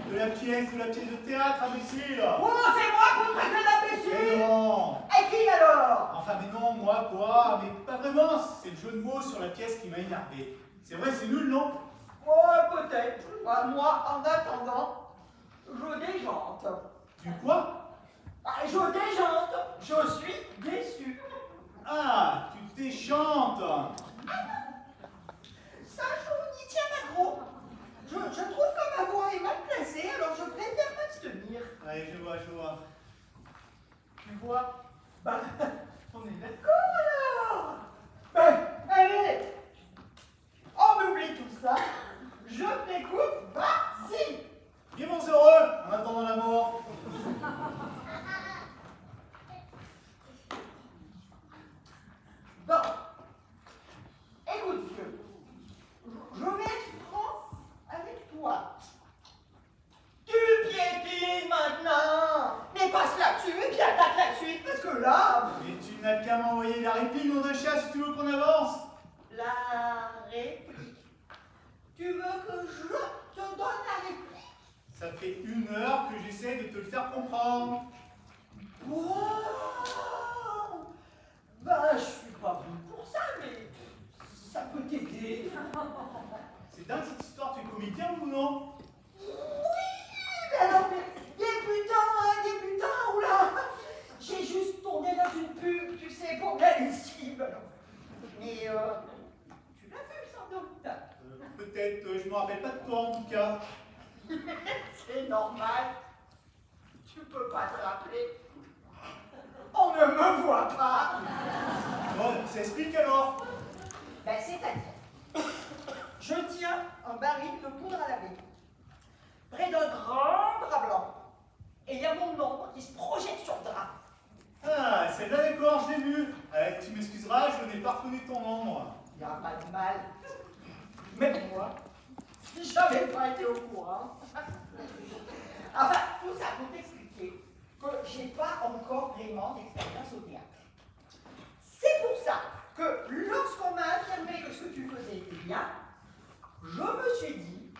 De la pièce de théâtre, imbécile. Oh, c'est moi qu'on traite de Mais l'imbécile. non. Et qui alors? Enfin, mais non, moi, quoi? Mais pas vraiment. C'est le jeu de mots sur la pièce qui m'a énervé. C'est vrai, c'est nul, non? Oh, peut-être. Bah, moi, en attendant, je déjante. Tu quoi? Ah, je déjante. Je suis déçu. Ah, tu déchantes. Ça, je n'y tiens pas trop. Je trouve que ma voix est mal placée, alors je préfère m'abstenir. Allez, je vois, je vois. Tu vois, réplique, nom d'un chien, si tu veux qu'on avance. La réplique. Tu veux que je te donne la réplique? Ça fait 1 heure que j'essaie de te le faire comprendre. Wow. Ben, je suis pas venu pour ça, mais ça peut t'aider. C'est dingue cette histoire, tu es comédien ou non? Oui, mais alors, débutant, oula. J'ai juste tourné dans une pub, tu sais, pour la lessive. Mais, tu l'as vu sans doute. Peut-être, je me rappelle pas de toi en tout cas. C'est normal. Tu peux pas te rappeler. On ne me voit pas. Bon, ça explique alors. Ben, c'est-à-dire, je tiens un baril de poudre à laver près d'un grand drap blanc. Et il y a mon ombre qui se projette sur le drap. Ah, celle-là d'accord, je l'ai vue. Tu m'excuseras, je n'ai pas reconnu ton ombre. Il n'y a pas de mal. Même moi, si j'avais pas été au courant. Enfin, tout ça pour t'expliquer que j'ai pas encore vraiment d'expérience au théâtre. C'est pour ça que lorsqu'on m'a affirmé que ce que tu faisais était bien, je me suis dit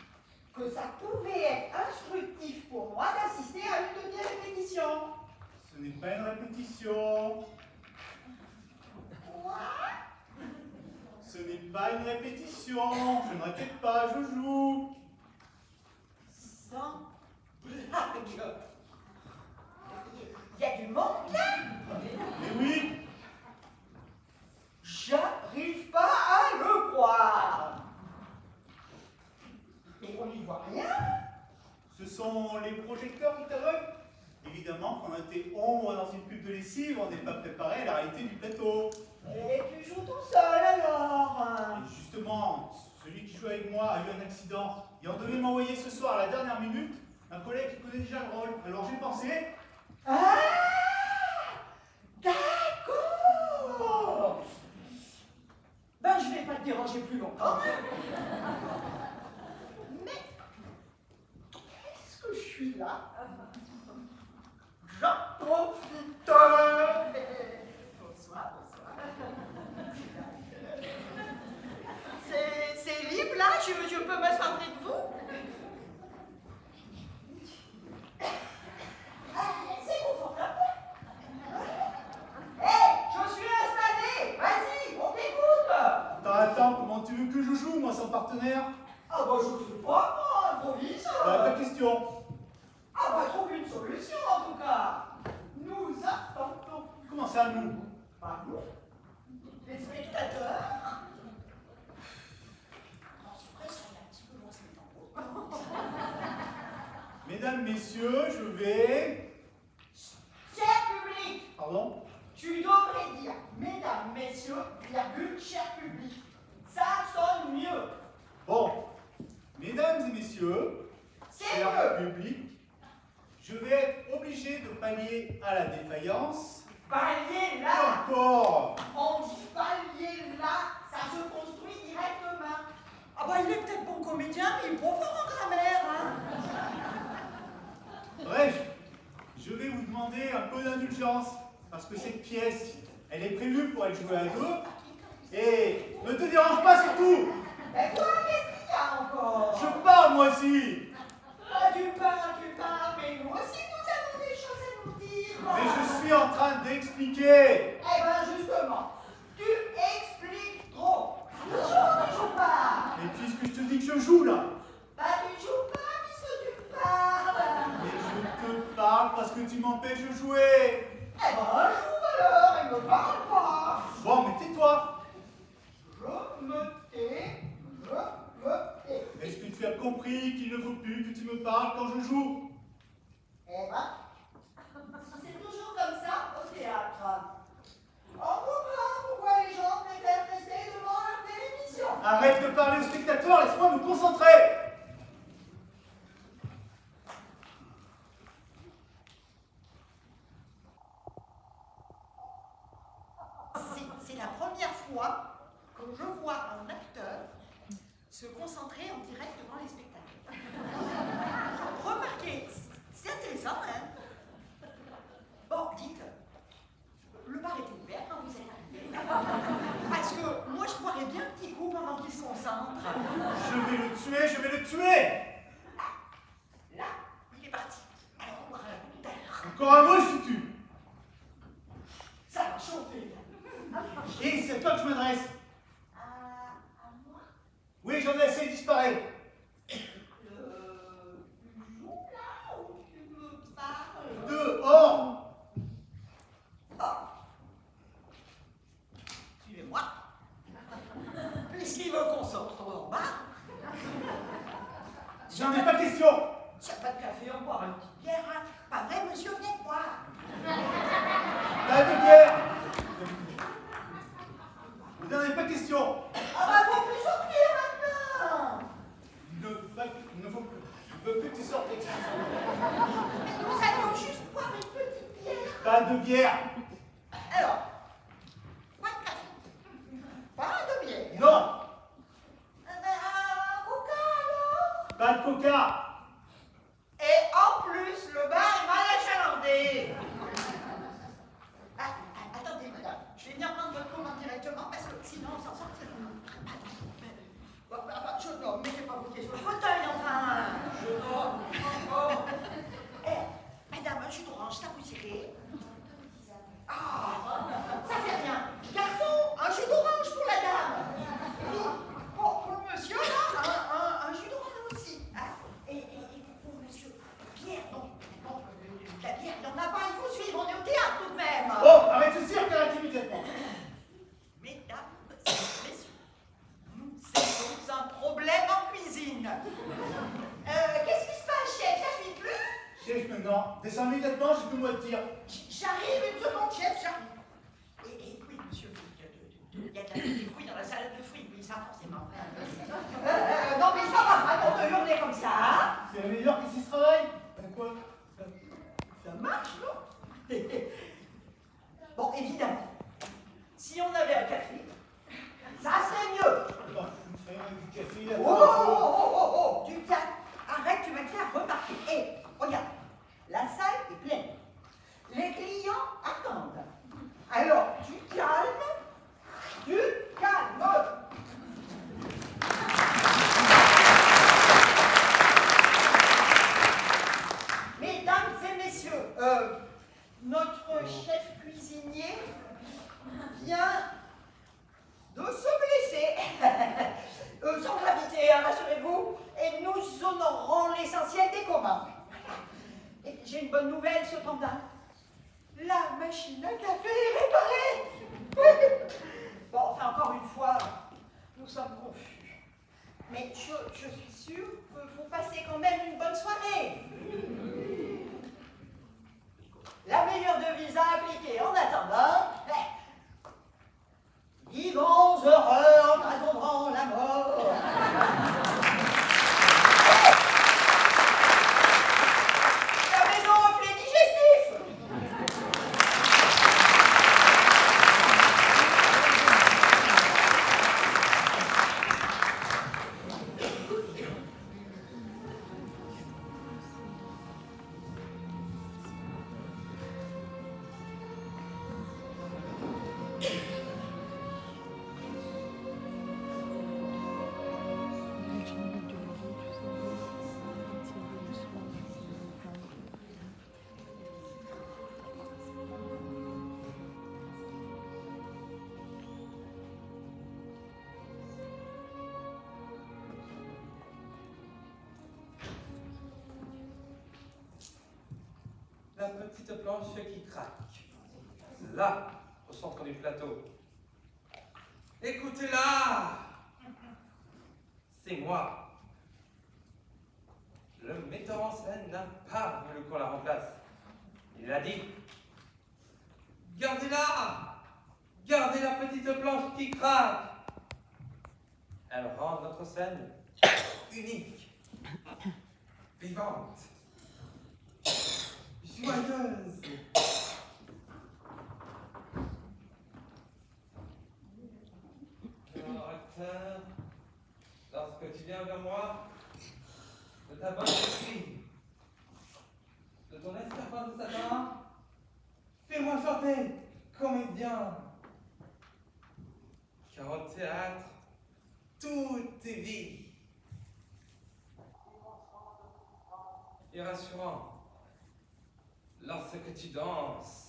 que ça pouvait être instructif pour moi d'assister à une de tes répétitions. Ce n'est pas une répétition. Quoi? Ce n'est pas une répétition. Je ne répète pas, je joue. Sans blague. Il y a du monde là? Mais oui, J'arrive pas à le croire. Mais on n'y voit rien. ce sont les projecteurs qui t'aveuglent. Évidemment, quand on était ombre dans une pub de lessive, on n'est pas préparé à la réalité du plateau. Et tu joues tout seul alors? Et justement, celui qui joue avec moi a eu un accident et on devait m'envoyer ce soir à la dernière minute un collègue qui connaît déjà le rôle. Alors j'ai pensé, Ah, d'accord. Ben je vais pas te déranger plus longtemps. Mais qu'est-ce que je suis là? J'en profite. Bonsoir, bonsoir. C'est libre là? Je peux m'asseoir près de vous? C'est confortable. Hé, je suis installé. Vas-y, on t'écoute. attends, comment tu veux que je joue, moi, sans partenaire? Ah bah je sais pas, moi, improvise. Pas de question. Ah bah trouve une solution en tout cas. Nous attendons. Comment ça, nous? Bah nous, les spectateurs. Non, c'est vrai, ça va un petit peu loin, c'est en haut. Mesdames, messieurs, je vais... Cher public, Pardon? tu devrais dire mesdames, messieurs, virgule, cher public. Ça sonne mieux. Bon, mesdames et messieurs, C'est cher mieux. public, je vais être obligé de pallier à la défaillance. Palier là. Encore! On dit palier là, ça se construit directement. Ah bah il est peut-être bon comédien, mais il est pas fort en grammaire, hein. Bref, je vais vous demander un peu d'indulgence, parce que cette pièce, elle est prévue pour être jouée à deux, et ne te dérange pas surtout! Mais quoi, qu'est-ce qu'il y a encore? Je parle moi aussi! Ah, tu parles, mais nous aussi nous avons des choses à nous dire. Mais je suis en train d'expliquer! Eh ben justement, tu expliques trop. Tu joues pas. Et puisque je te dis que je joue là, Bah tu joues pas puisque tu parles. et je te parle parce que tu m'empêches de jouer! Eh ben joue alors et me parle pas. Bon, mais tais-toi! Je me tais, je me tais. Est-ce que tu as compris qu'il ne faut plus que tu me parles quand je joue? Eh ben, c'est toujours comme ça au théâtre. On comprend pourquoi les gens préfèrent rester devant leur télévision. Arrête de parler aux spectateurs, laisse-moi me concentrer! C'est la première fois que je vois un acteur se concentrer en direct devant les spectateurs. Remarquez, c'est intéressant, hein? Bon, dites, le bar était ouvert quand vous êtes arrivé. S'il n'y a pas de café, on boira une petite bière, hein. Pas vrai, monsieur, venez de boire. Pas de bière. Vous n'en avez pas question. Ah bah, faut plus sortir maintenant. Il ne faut plus. Je veux plus que tu sortes avec ça. Mais nous allons juste boire une petite bière. Pas de bière. Alors, pas de café. Pas de bière. Non. Un coca alors. Pas de coca. Et en plus, le bar est mal achalandé. Attendez, madame, je vais venir prendre votre commande directement parce que sinon on s'en sortira. Non, mettez pas vos pieds sur le fauteuil, enfin. Je dors. Madame, un jus d'orange, ça vous irait? Ah, ça fait rien. Garçon, un jus d'orange pour la dame. Oui. Bon, pour le monsieur, là, un jus d'orange aussi. Hein. Et pour le monsieur, bière, non. La bière, il n'y en a pas, il faut suivre, on est au théâtre tout de même. Oh, arrête ce cirque à immédiatement. Mesdames, messieurs, nous avons un problème en cuisine. Qu'est-ce qui se passe, chef? Ça suit plus? Chef, non. Descends immédiatement, j'ai plus moi de dire. J'arrive une seconde, chef, j'arrive. Et oui, monsieur, il y a des fruits dans la salade de fruits, oui, ça forcément. Non, mais ça va pas pour 2 journées comme ça, hein? C'est la meilleure qui s'y travaille. Quoi? Ça marche, non? Bon, évidemment, si on avait un café, ça serait mieux. Oh, du café, là. Oh, du calme. Arrête, tu vas te faire remarquer. Hé, regarde, la salle est pleine. Les clients attendent. Alors, tu calmes. Mesdames et messieurs, notre chef cuisinier vient de se blesser. Sans gravité, hein, rassurez-vous, et nous honorerons l'essentiel des communs. Et j'ai une bonne nouvelle cependant. La machine à café est réparée. Bon, enfin, encore une fois, nous sommes confus. Mais je suis sûre qu'il faut passer quand même une bonne soirée. La meilleure devise à appliquer en attendant, vivons heureux en attendant la mort. La maison reflet digestif. La petite planche qui craque. Là, au centre du plateau. Écoutez-la! C'est moi. Le metteur en scène n'a pas voulu qu'on la remplace. Il a dit, gardez-la! Gardez la petite planche qui craque! Elle rend notre scène unique, vivante, joyeuse. Alors, acteur, lorsque tu viens vers moi, de ta bonne esprit, de ton escarpin de satin, fais-moi chanter, comédien. Car au théâtre, tout est vie. Et rassurant, lorsque tu danses.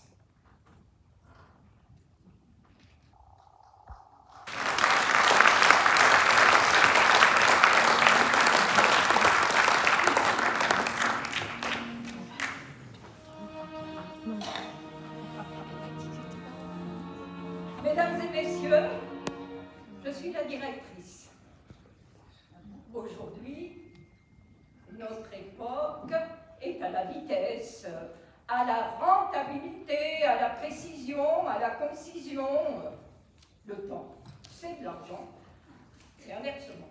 Mesdames et messieurs, je suis la directrice. Aujourd'hui, notre époque à la vitesse, à la rentabilité, à la précision, à la concision. Le temps, c'est de l'argent, et inversement.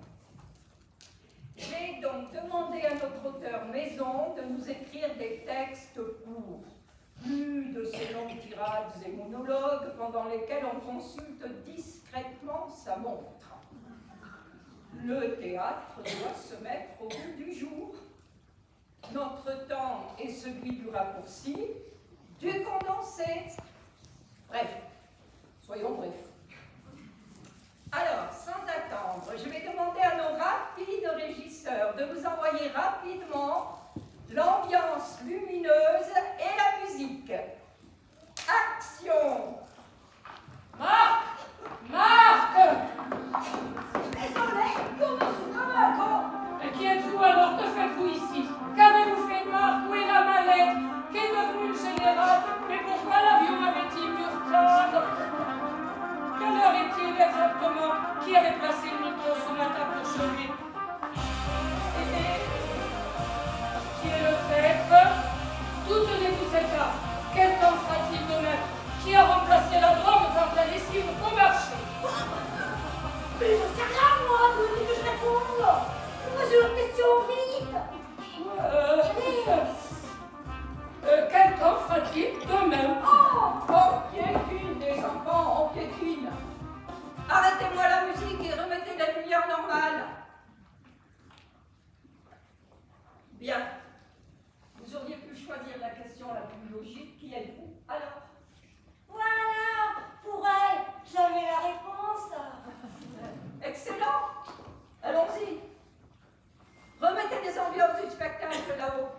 J'ai donc demandé à notre auteur maison de nous écrire des textes courts, plus de ces longues tirades et monologues pendant lesquels on consulte discrètement sa montre. Le théâtre doit se mettre au goût du jour. Notre temps est celui du raccourci, du condensé. Bref, soyons brefs. Alors, sans attendre, je vais demander à nos rapides régisseurs de vous envoyer rapidement l'ambiance lumineuse et la musique. Action! Marc! Marc! Désolé, nous sommes comme un con. Et qui êtes-vous alors? Que faites-vous ici? Qu'avez-vous fait de Marc? Où est la mallette? Qu'est devenu le général? Mais pourquoi l'avion avait-il du retard? Quelle heure est-il exactement? Qui avait placé le micro sur ma table de chevet? Et qui est le traître? D'où tenez-vous cet arme? Quel temps fera-t-il demain? Qui a remplacé la drogue quand la lessive au marché? Mais je sais rien, moi, vous dites que je réponde. Moi, j'ai une question vite. Quel temps fera-t-il demain? Oh, on piétine, les enfants, on piétine. Arrêtez-moi la musique et remettez la lumière normale. Bien. Vous auriez pu choisir la question la plus logique. Qui êtes-vous alors? Voilà, pour elle, j'avais la réponse. Excellent. Allons-y. Remettez les ambiances du spectacle là-haut.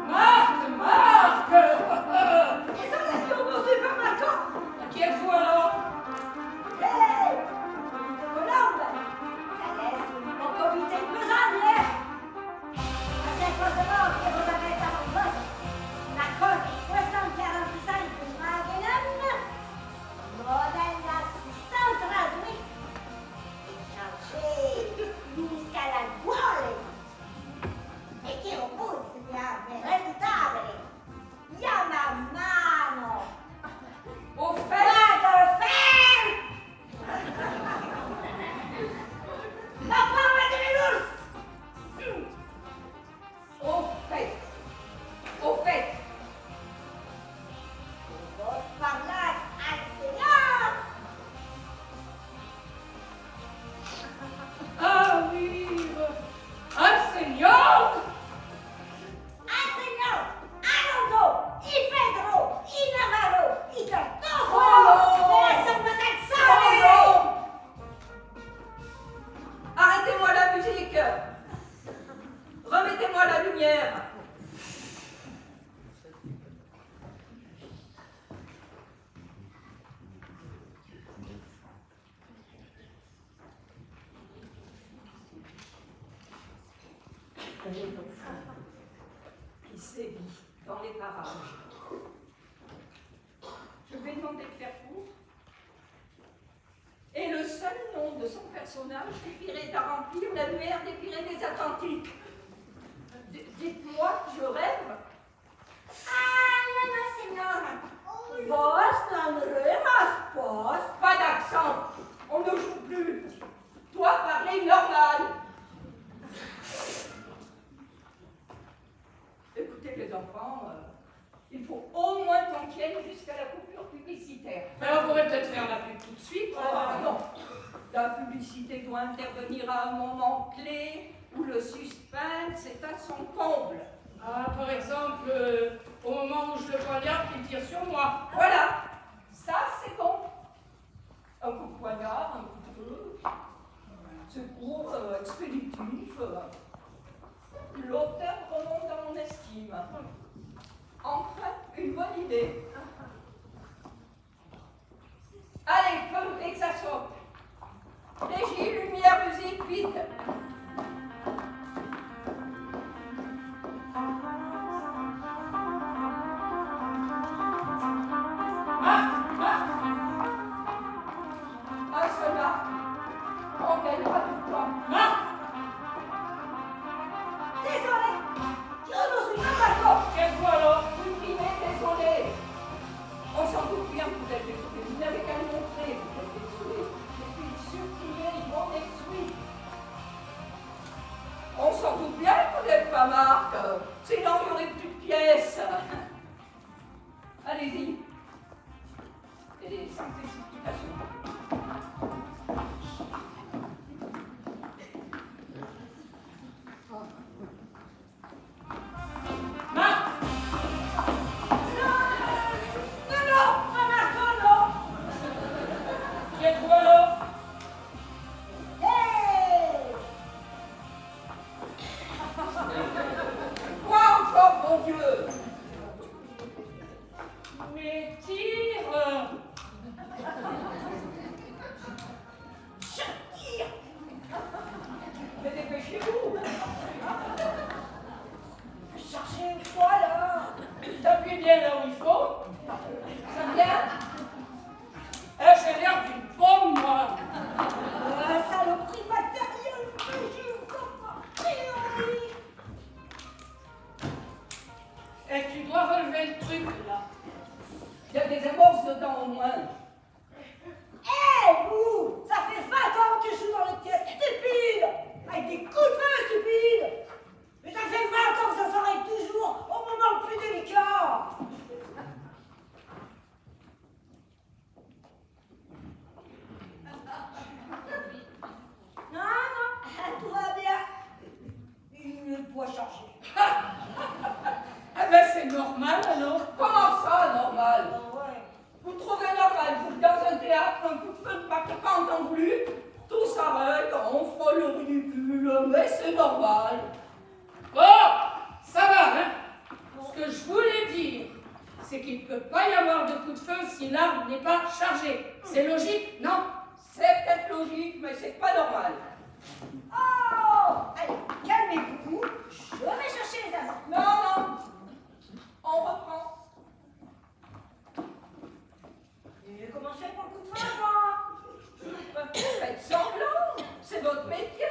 Marc! Marc! Et ça, les yeux, c'est pas marquant. Qui êtes-vous alors? Hé, petite colombe, ça laisse mon comité de besogne. La pièce forcément que vous avez à mon poste, la Colt 6045 Magnum, modèle à 638, chargé jusqu'à la gueule, e che opuzia veritable, llama mano. Au fait, Pas de fer! La pomme de l'ours! au fait, au fait. Vos parlas al Seigneur! Ah oui! Un seigneur! Al Seigneur! Alonso! Y Pedro! Y Navarro! Y Cartojo! Oh! De la Salvatazza! Oh non! Arrêtez-moi la musique. Remettez-moi la lumière. Qui sévit dans les parages. Je vais demander de faire court. Et le seul nom de son personnage suffirait à remplir l'annuaire des Pyrénées-Atlantiques. Dites-moi, je rêve. Ah, non, non, Seigneur! Vos non remas pos! Pas d'accent. On ne joue plus. Toi, parler normal. Écoutez, les enfants, il faut au moins qu'on tienne jusqu'à la coupure publicitaire. Mais on pourrait peut-être faire la pub tout de suite. Ah non, la publicité doit intervenir à un moment clé où le suspense est à son comble. Ah, par exemple, au moment où je le poignarde, il tire sur moi. Voilà, ça c'est bon. Un coup de poignard, un coup de feu, secours expéditif. L'auteur remonte dans mon estime. Enfin, une bonne idée. Allez, feu, et que ça saute. Régie, lumière, musique, vite. Marc! Marc! confirme, vous êtes désolé. Vous n'avez qu'à le montrer, vous êtes désolé. Et puis, supprimer, ils vont des suites. On s'en doute bien que vous n'êtes pas Marc. Sinon, il n'y aurait plus de pièces. Allez-y. Et les simplifications. Marc! Non, pas Marc, non! J'ai trouvé l'eau. Quoi encore, mon Dieu? Mais tire! Mais dépêchez-vous. Cherchez une fois là. T'appuies bien là où il faut. Ça vient? J'ai l'air d'une pomme, moi. Saloperie matérielle, je comprends. Et tu dois relever le truc, là. Il y a des amorces dedans au moins. Hé, vous! Ça fait 20 ans que je suis dans les pièces stupides! Avec des coups de feu stupides! Mais ça fait 20 ans que ça s'arrête toujours au moment le plus délicat! Non, tout va bien. Le poids chargé. Ah ben c'est normal, alors. Comment ça, normal? Ouais. Vous trouvez normal, vous, dans un théâtre, un coup de feu de pas en temps voulu, tout s'arrête, on frôle le ridicule, mais c'est normal. Oh, ça va, hein. Ce que je voulais dire, c'est qu'il ne peut pas y avoir de coup de feu si l'arme n'est pas chargée. C'est logique, non? C'est peut-être logique, mais c'est pas normal. Oh! Allez, calmez-vous. Je vais chercher les amants. Non, non, on reprend. Et comment je fais pour le coup de feu, moi? Faites semblant, c'est votre métier.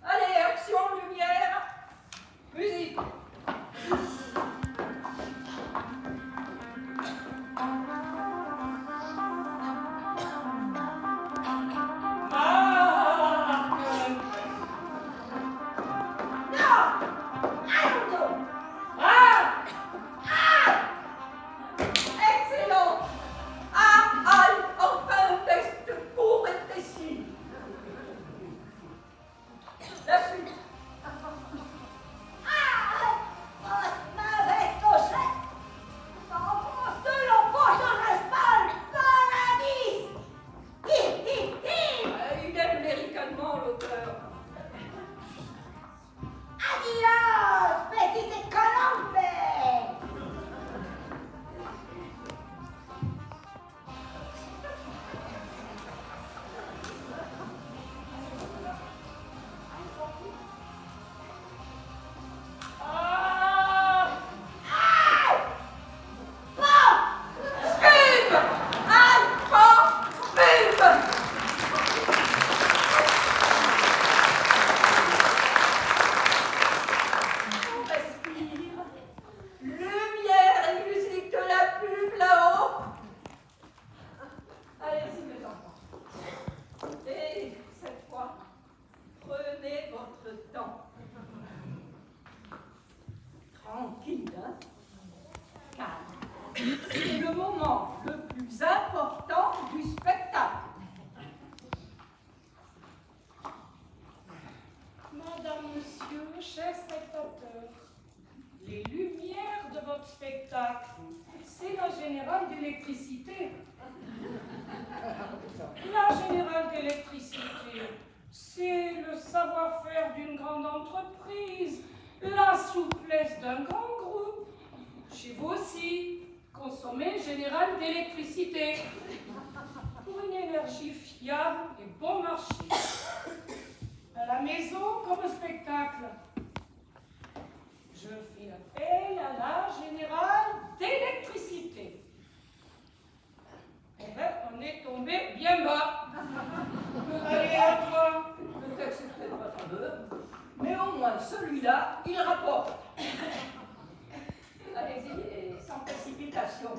Allez, action, lumière, musique. Excellent. Enfin un texte court et précis. La suite. Ma veste au chef! Enfonce de l'empoche dans l'espal! Dans la vis! Il aime lyricalement l'auteur. Adios, petite colombe! C'est le moment le plus important du spectacle. Madame, monsieur, chers spectateurs, les lumières de votre spectacle, c'est la générale d'électricité. La générale d'électricité, c'est le savoir-faire d'une grande entreprise, la souplesse d'un grand groupe. Chez vous aussi, consommez générale d'électricité pour une énergie fiable et bon marché. À la maison comme au spectacle. Je fais appel à la générale d'électricité. Eh bien, on est tombé bien bas. Allez, à toi. Le texte est peut-être pas fameux, mais au moins celui-là, il rapporte. Allez-y, et sans précipitation.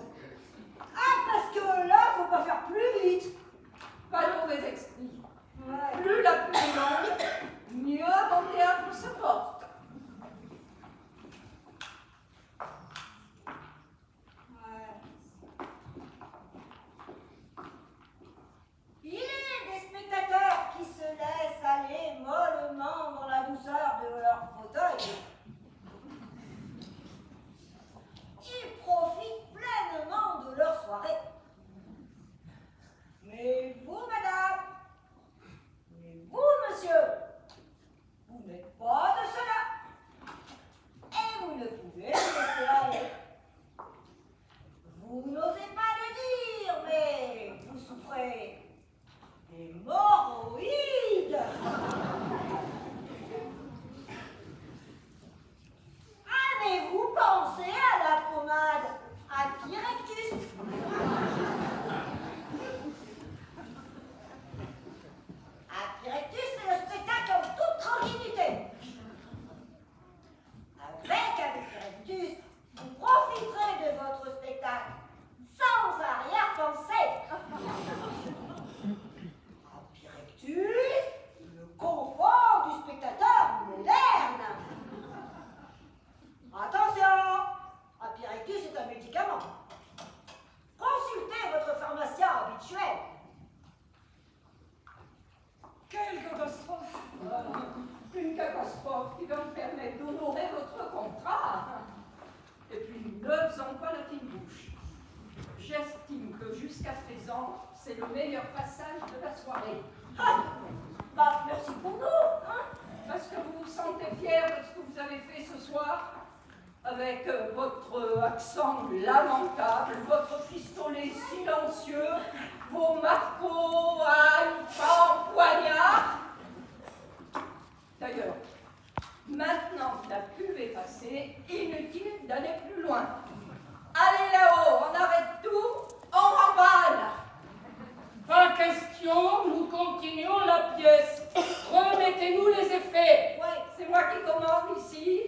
jouer hémorroïdes. Avez-vous pensé à la pommade à Pyrectus? À Pyrectus, c'est le spectacle en toute tranquillité. Avec Pyrectus, vous profiterez de votre spectacle sans arrière-pensée. À Pyrectus, le confort du spectateur moderne. Attention! À Pyrectus, c'est un médicament. Consultez votre pharmacien habituel. Quelle catastrophe! Une catastrophe qui va me permettre d'honorer votre contrat. Et puis, ne faisons pas la fine bouche. J'estime que jusqu'à présent, c'est le meilleur passage de la soirée. Ah, bah, merci pour nous, hein? Parce que vous vous sentez fier de ce que vous avez fait ce soir, avec votre accent lamentable, votre pistolet silencieux, vos marcots à poignard. D'ailleurs, maintenant que la pub est passée, inutile d'aller plus loin. Allez là-haut, on arrête tout, on remballe. Pas question, nous continuons la pièce. Remettez-nous les effets. Ouais, c'est moi qui commande ici.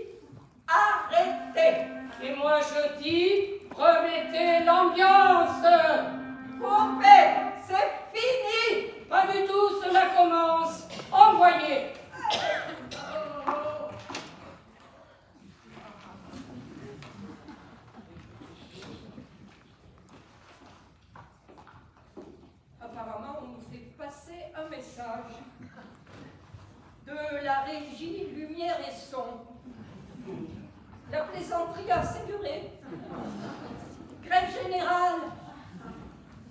Arrêtez. Et moi je dis, remettez l'ambiance. Coupez, c'est fini. Pas du tout, cela commence. Envoyez. Apparemment, on nous fait passer un message de la régie lumière et son. La plaisanterie a assez duré. Grève générale.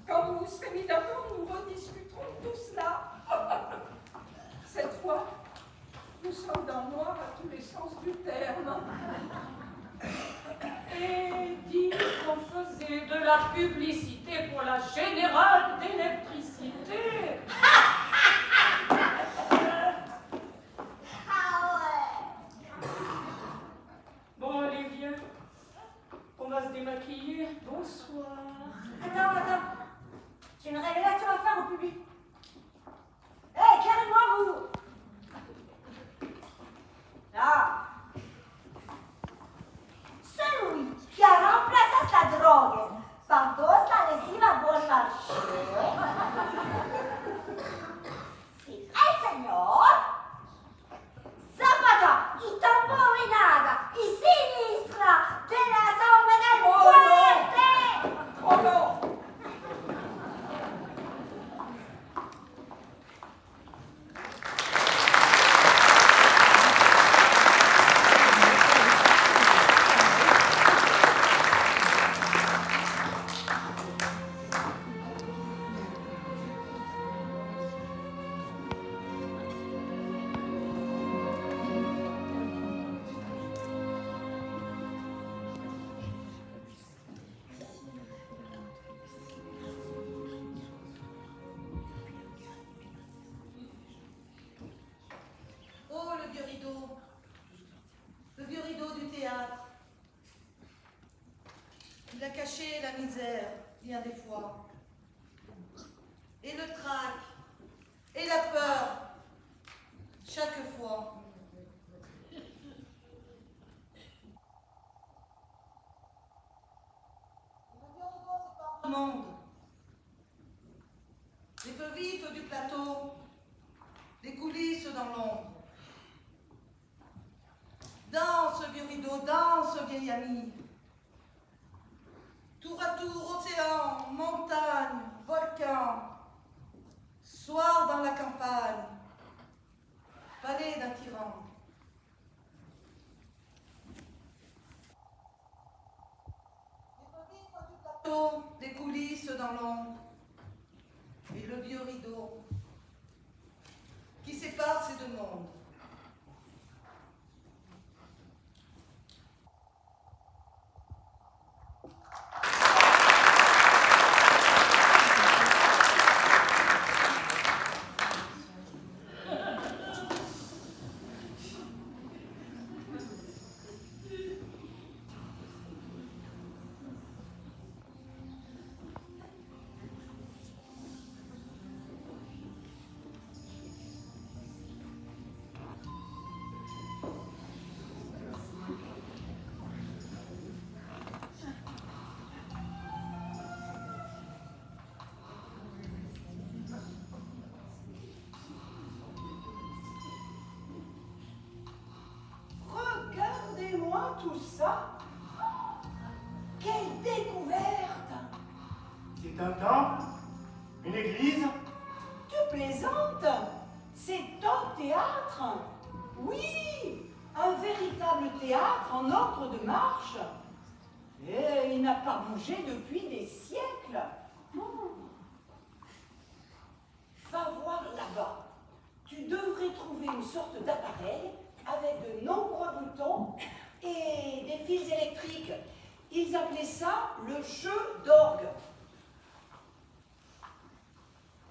Quand vous vous serez mis d'accord, nous rediscuterons de tout cela. Cette fois, nous sommes dans le noir à tous les sens du terme. Et dit qu'on faisait de la publicité pour la générale d'électricité. Ah ouais. Bon, allez, viens. On va se démaquiller. Bonsoir. Attends. J'ai une révélation à faire au public. Hé, éclairez-moi, vous. Là. Celui qui a remplacé sa drogue par dose lesiva bon marché, c'est el señor Zapata y tamborinada y sinistra de la zona del fuerte. Oh non. Oh, le vieux rideau. Le vieux rideau du théâtre. Il a caché la misère bien des fois. Et le trac. Et la peur. Chaque fois. Le monde. Les feux vifs du plateau. Les coulisses dans l'ombre. Danse, vieux rideau, danse, vieil ami. Tour à tour, océan, montagne, volcan. Soir dans la campagne. Palais d'un tyran. Des coulisses dans l'ombre. Et le vieux rideau qui sépare ces deux mondes. C'est un temple? Une église? Tu plaisantes? C'est un théâtre. Oui, un véritable théâtre en ordre de marche. Et il n'a pas bougé depuis des siècles. Va voir là-bas. Tu devrais trouver une sorte d'appareil avec de nombreux boutons et des fils électriques. Ils appelaient ça le jeu d'orgue.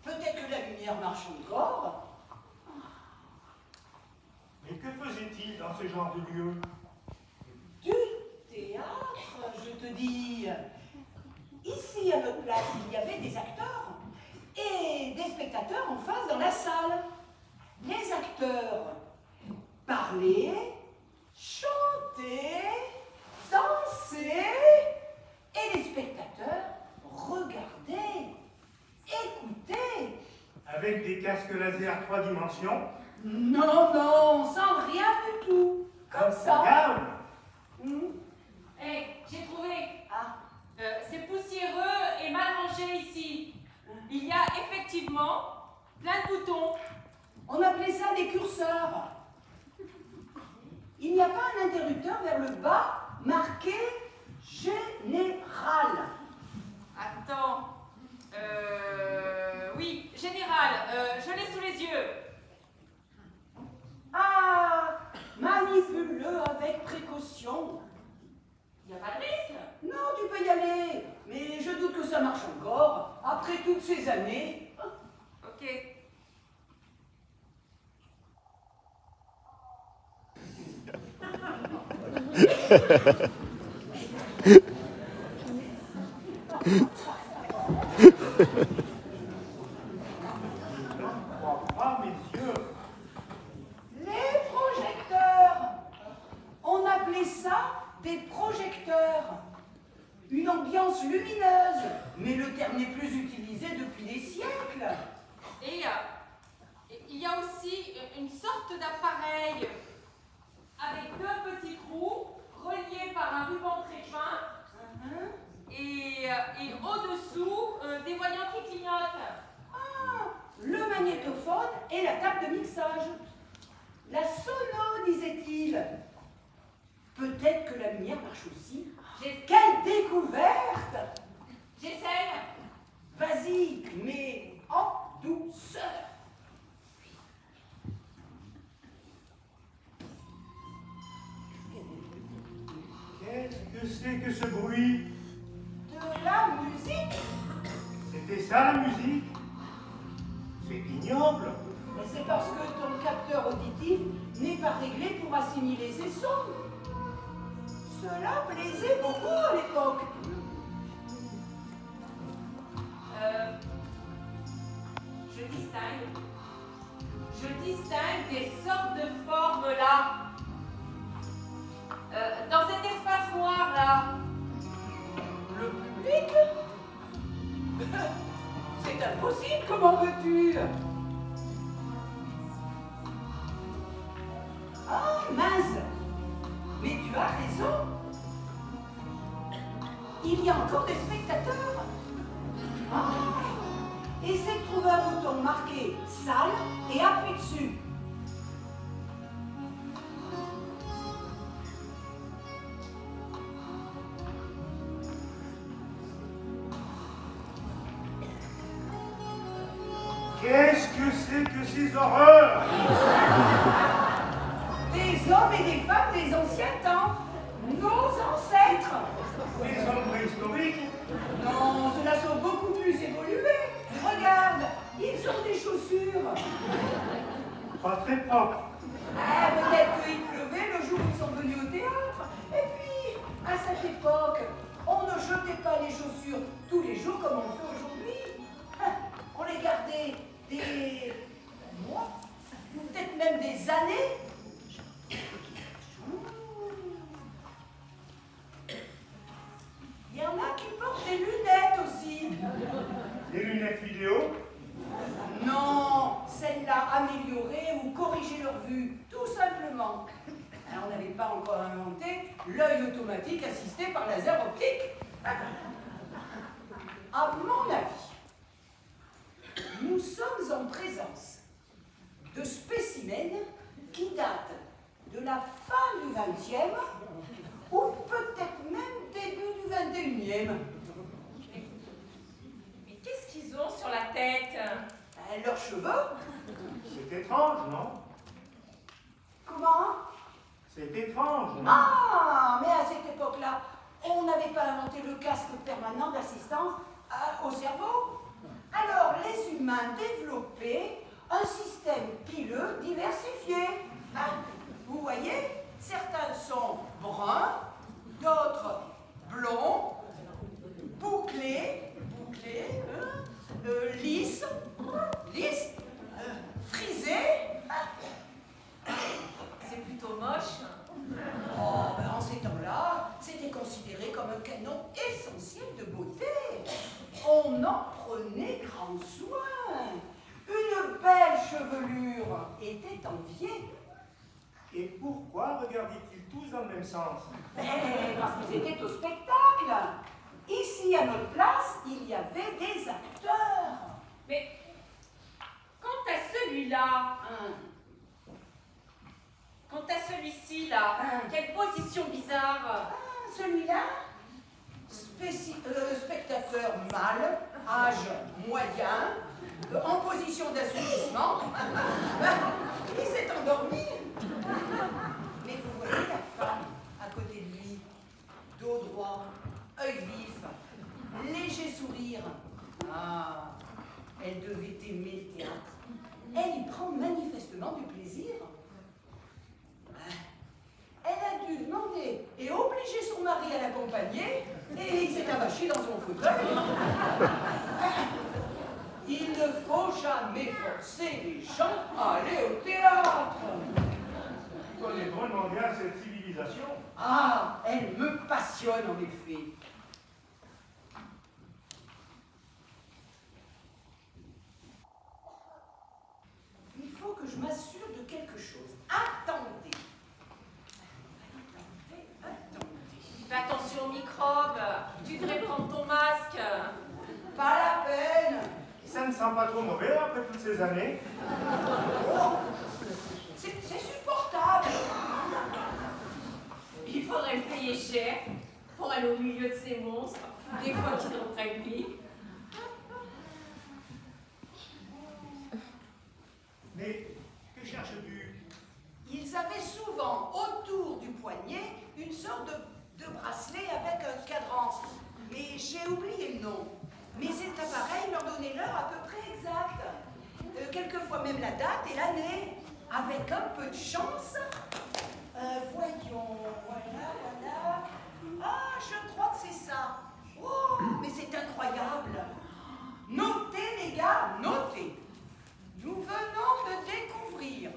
Peut-être que la lumière marche encore. Mais que faisait-il dans ce genre de lieu? Du théâtre, je te dis. Ici, à notre place, il y avait des acteurs et des spectateurs en face dans la salle. Les acteurs parlaient, chantaient, dansaient, et les spectateurs regardaient, écoutaient. Avec des casques laser 3 dimensions? Non, non, sans rien du tout. Comme ça. Regarde! Hé, j'ai trouvé. Ah. C'est poussiéreux et mal rangé ici. Il y a effectivement plein de boutons. On appelait ça des curseurs. Il n'y a pas un interrupteur vers le bas marqué général. Attends. Oui, général, je l'ai sous les yeux. Ah, manipule-le avec précaution. Il n'y a pas de risque. Non, tu peux y aller, mais je doute que ça marche encore, après toutes ces années. Ok. Ah, mes yeux! Les projecteurs. On appelait ça des projecteurs. Une ambiance lumineuse, mais le terme n'est plus utilisé depuis des siècles. Et il y a aussi une sorte d'appareil avec deux petits trous reliés par un ruban très fin et au-dessous des voyants qui clignotent. Ah, le magnétophone et la table de mixage. La sono, disait-il. Peut-être que la lumière marche aussi. Quelle découverte! J'essaye. Vas-y, mais en douceur. Qu'est-ce que c'est que ce bruit? De la musique. C'était ça la musique? C'est ignoble. Mais c'est parce que ton capteur auditif n'est pas réglé pour assimiler ces sons. Cela plaisait beaucoup à l'époque. Je distingue des sortes de formes là. Dans cet espace noir là. Le public? C'est impossible, comment veux-tu? Ah, mince! Mais tu as raison. Il y a encore des spectateurs. Ah. Essaie de trouver un bouton marqué salle et appuie dessus. Qu'est-ce que c'est que ces horreurs? Des hommes et des femmes des anciens temps. Nos ancêtres. Les hommes préhistoriques? Non, ceux-là sont beaucoup plus évolués. Regarde, ils ont des chaussures. Pas très propres. Ah, peut-être qu'il pleuvait le jour où ils sont venus au théâtre. Et puis, à cette époque, on ne jetait pas les chaussures tous les jours comme on fait aujourd'hui. On les gardait des mois, peut-être même des années. Il y en a qui portent des lunettes aussi. Des lunettes vidéo? Non, celles-là améliorées ou corriger leur vue, tout simplement. Alors, on n'avait pas encore inventé l'œil automatique assisté par laser optique. À mon en présence de spécimens qui datent de la fin du XXe ou peut-être même début du XXIe. Mais qu'est-ce qu'ils ont sur la tête? Leurs cheveux? C'est étrange, non? Comment? C'est étrange, non? Ah, mais à cette époque-là, on n'avait pas inventé le casque permanent d'assistance au cerveau. Alors, les humains développaient un système pileux diversifié. Vous voyez, certains sont bruns, d'autres blonds, bouclés, lisses, frisés. C'est plutôt moche. Oh, ben en ces temps-là, c'était considéré comme un canon essentiel de beauté. On en prenait grand soin. Une belle chevelure était enviée. Et pourquoi regardaient-ils tous dans le même sens? Parce qu'ils étaient au spectacle. Ici, à notre place, il y avait des acteurs. Mais quant à celui-là, quant à celui-ci là, quelle position bizarre. Celui-là, spectateur mâle, âge moyen, en position d'assoupissement. Il s'est endormi. Mais vous voyez la femme à côté de lui, dos droit, œil vif, léger sourire. Ah, elle devait aimer le théâtre. Elle y prend manifestement du plaisir. Elle a dû demander et obliger son mari à l'accompagner, et il s'est avaché dans son fauteuil. Il ne faut jamais forcer les gens à aller au théâtre. Vous connaissez drôlement bien cette civilisation. Ah, elle me passionne en effet. Il faut que je m'assure de quelque chose. Attendez. Fais attention aux microbes. Tu devrais prendre ton masque. Pas la peine. Ça ne sent pas trop mauvais après toutes ces années. Oh, c'est supportable. Il faudrait le payer cher pour aller au milieu de ces monstres, des fois qui n'ont pas de vie. Mais que cherches-tu? Ils avaient souvent autour du poignet une sorte de bracelet avec un cadran. Mais j'ai oublié le nom. Mais cet appareil leur donnait l'heure à peu près exacte. Quelquefois même la date et l'année. Avec un peu de chance. Voyons, voilà. Ah, je crois que c'est ça. Oh, mais c'est incroyable. Notez les gars, notez. Nous venons de découvrir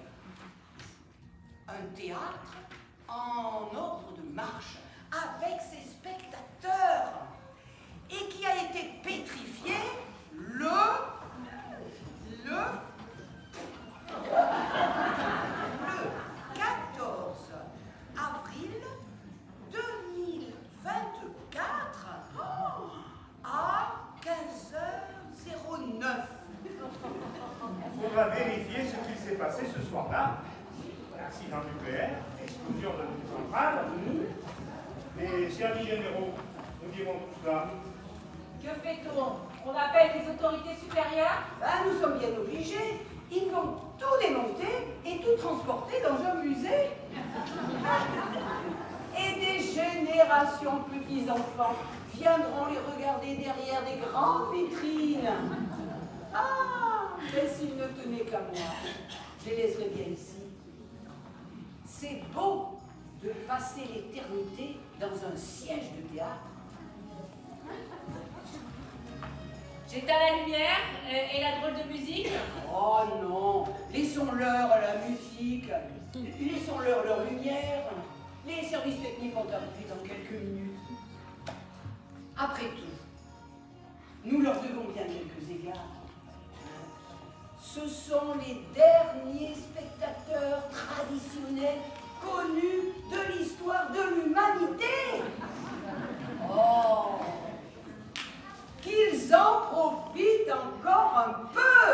un théâtre en ordre de marche avec ses spectateurs et qui a été pétrifié le 14 avril 2024 à 15h09. Il faudra vérifier ce qu'il s'est passé ce soir-là. Accident nucléaire, explosion de notre centrale. Les services généraux nous diront tout cela. Que fait-on? On appelle les autorités supérieures? Nous sommes bien obligés. Ils vont tout démonter et tout transporter dans un musée. Et des générations de petits-enfants viendront les regarder derrière des grandes vitrines. Ah, mais s'ils ne tenaient qu'à moi, je les laisserais bien ici. C'est beau de passer l'éternité dans un siège de théâtre. J'éteins la lumière et la drôle de musique. Oh non, laissons-leur la musique, laissons-leur leur lumière. Les services techniques vont arriver dans quelques minutes. Après tout, nous leur devons bien quelques égards. Ce sont les derniers spectateurs traditionnels connus de l'histoire de l'humanité. Oh, qu'ils en profitent encore un peu.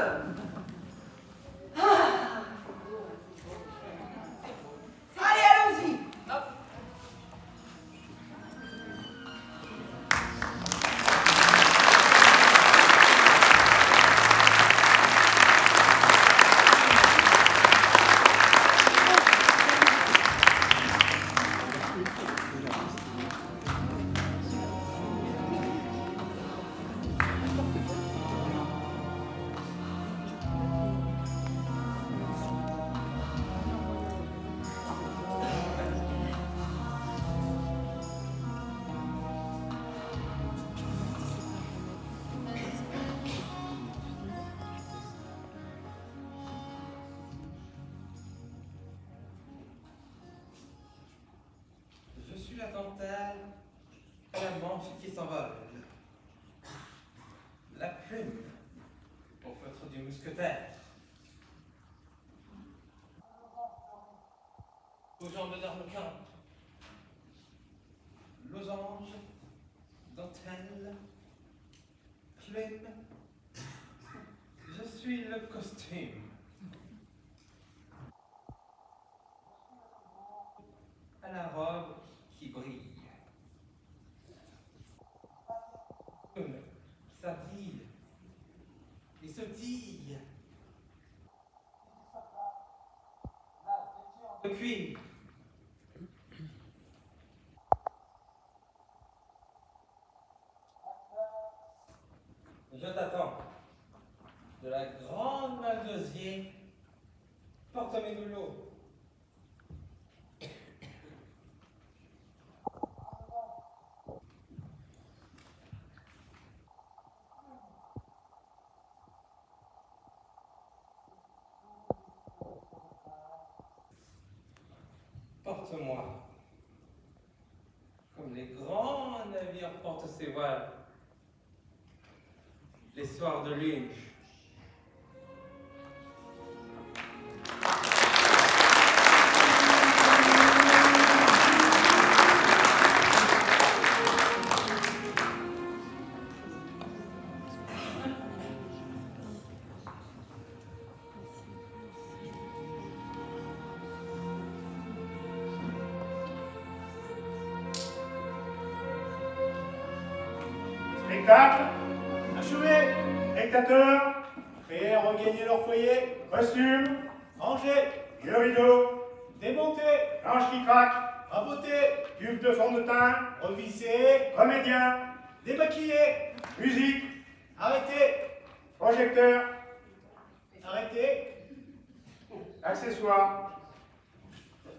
mousquetaires. Aux jambes d'arlequin, losange, dentelle, plume. Je suis le costume. À la robe qui brille. Qui s'attille et sautille. De cuir. Je t'attends. De la grande malle d'osier, porte mes doulots. Porte-moi, comme les grands navires portent ses voiles, les soirs de lune. Spectacle achevé. Spectateurs, prêts à regagner leur foyer. Costume rangé. Le rideau démonté. Planche qui craque. Raboté. Tube de fond de teint. Revissé. Comédien démaquillé. Musique arrêté. Projecteur arrêté. Accessoires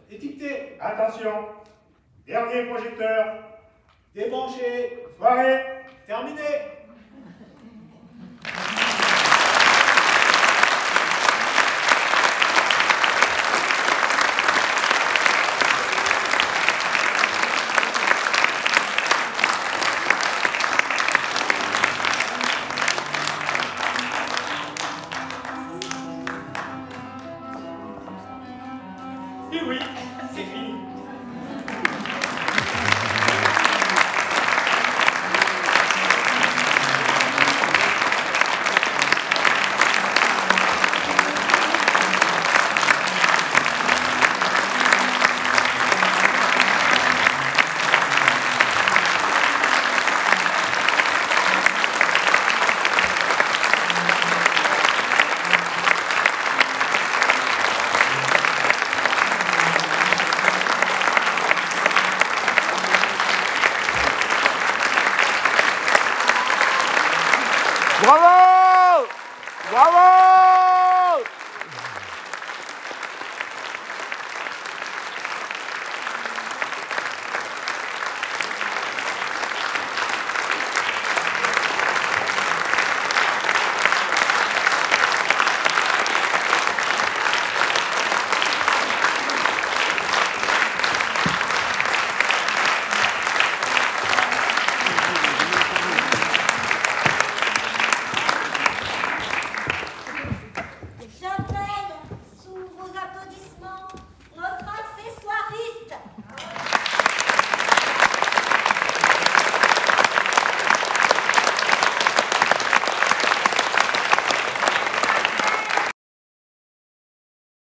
étiqueté. Attention. Dernier projecteur. Débranché. Soirée terminée. Et oui, c'est fini. Bravo! Bravo!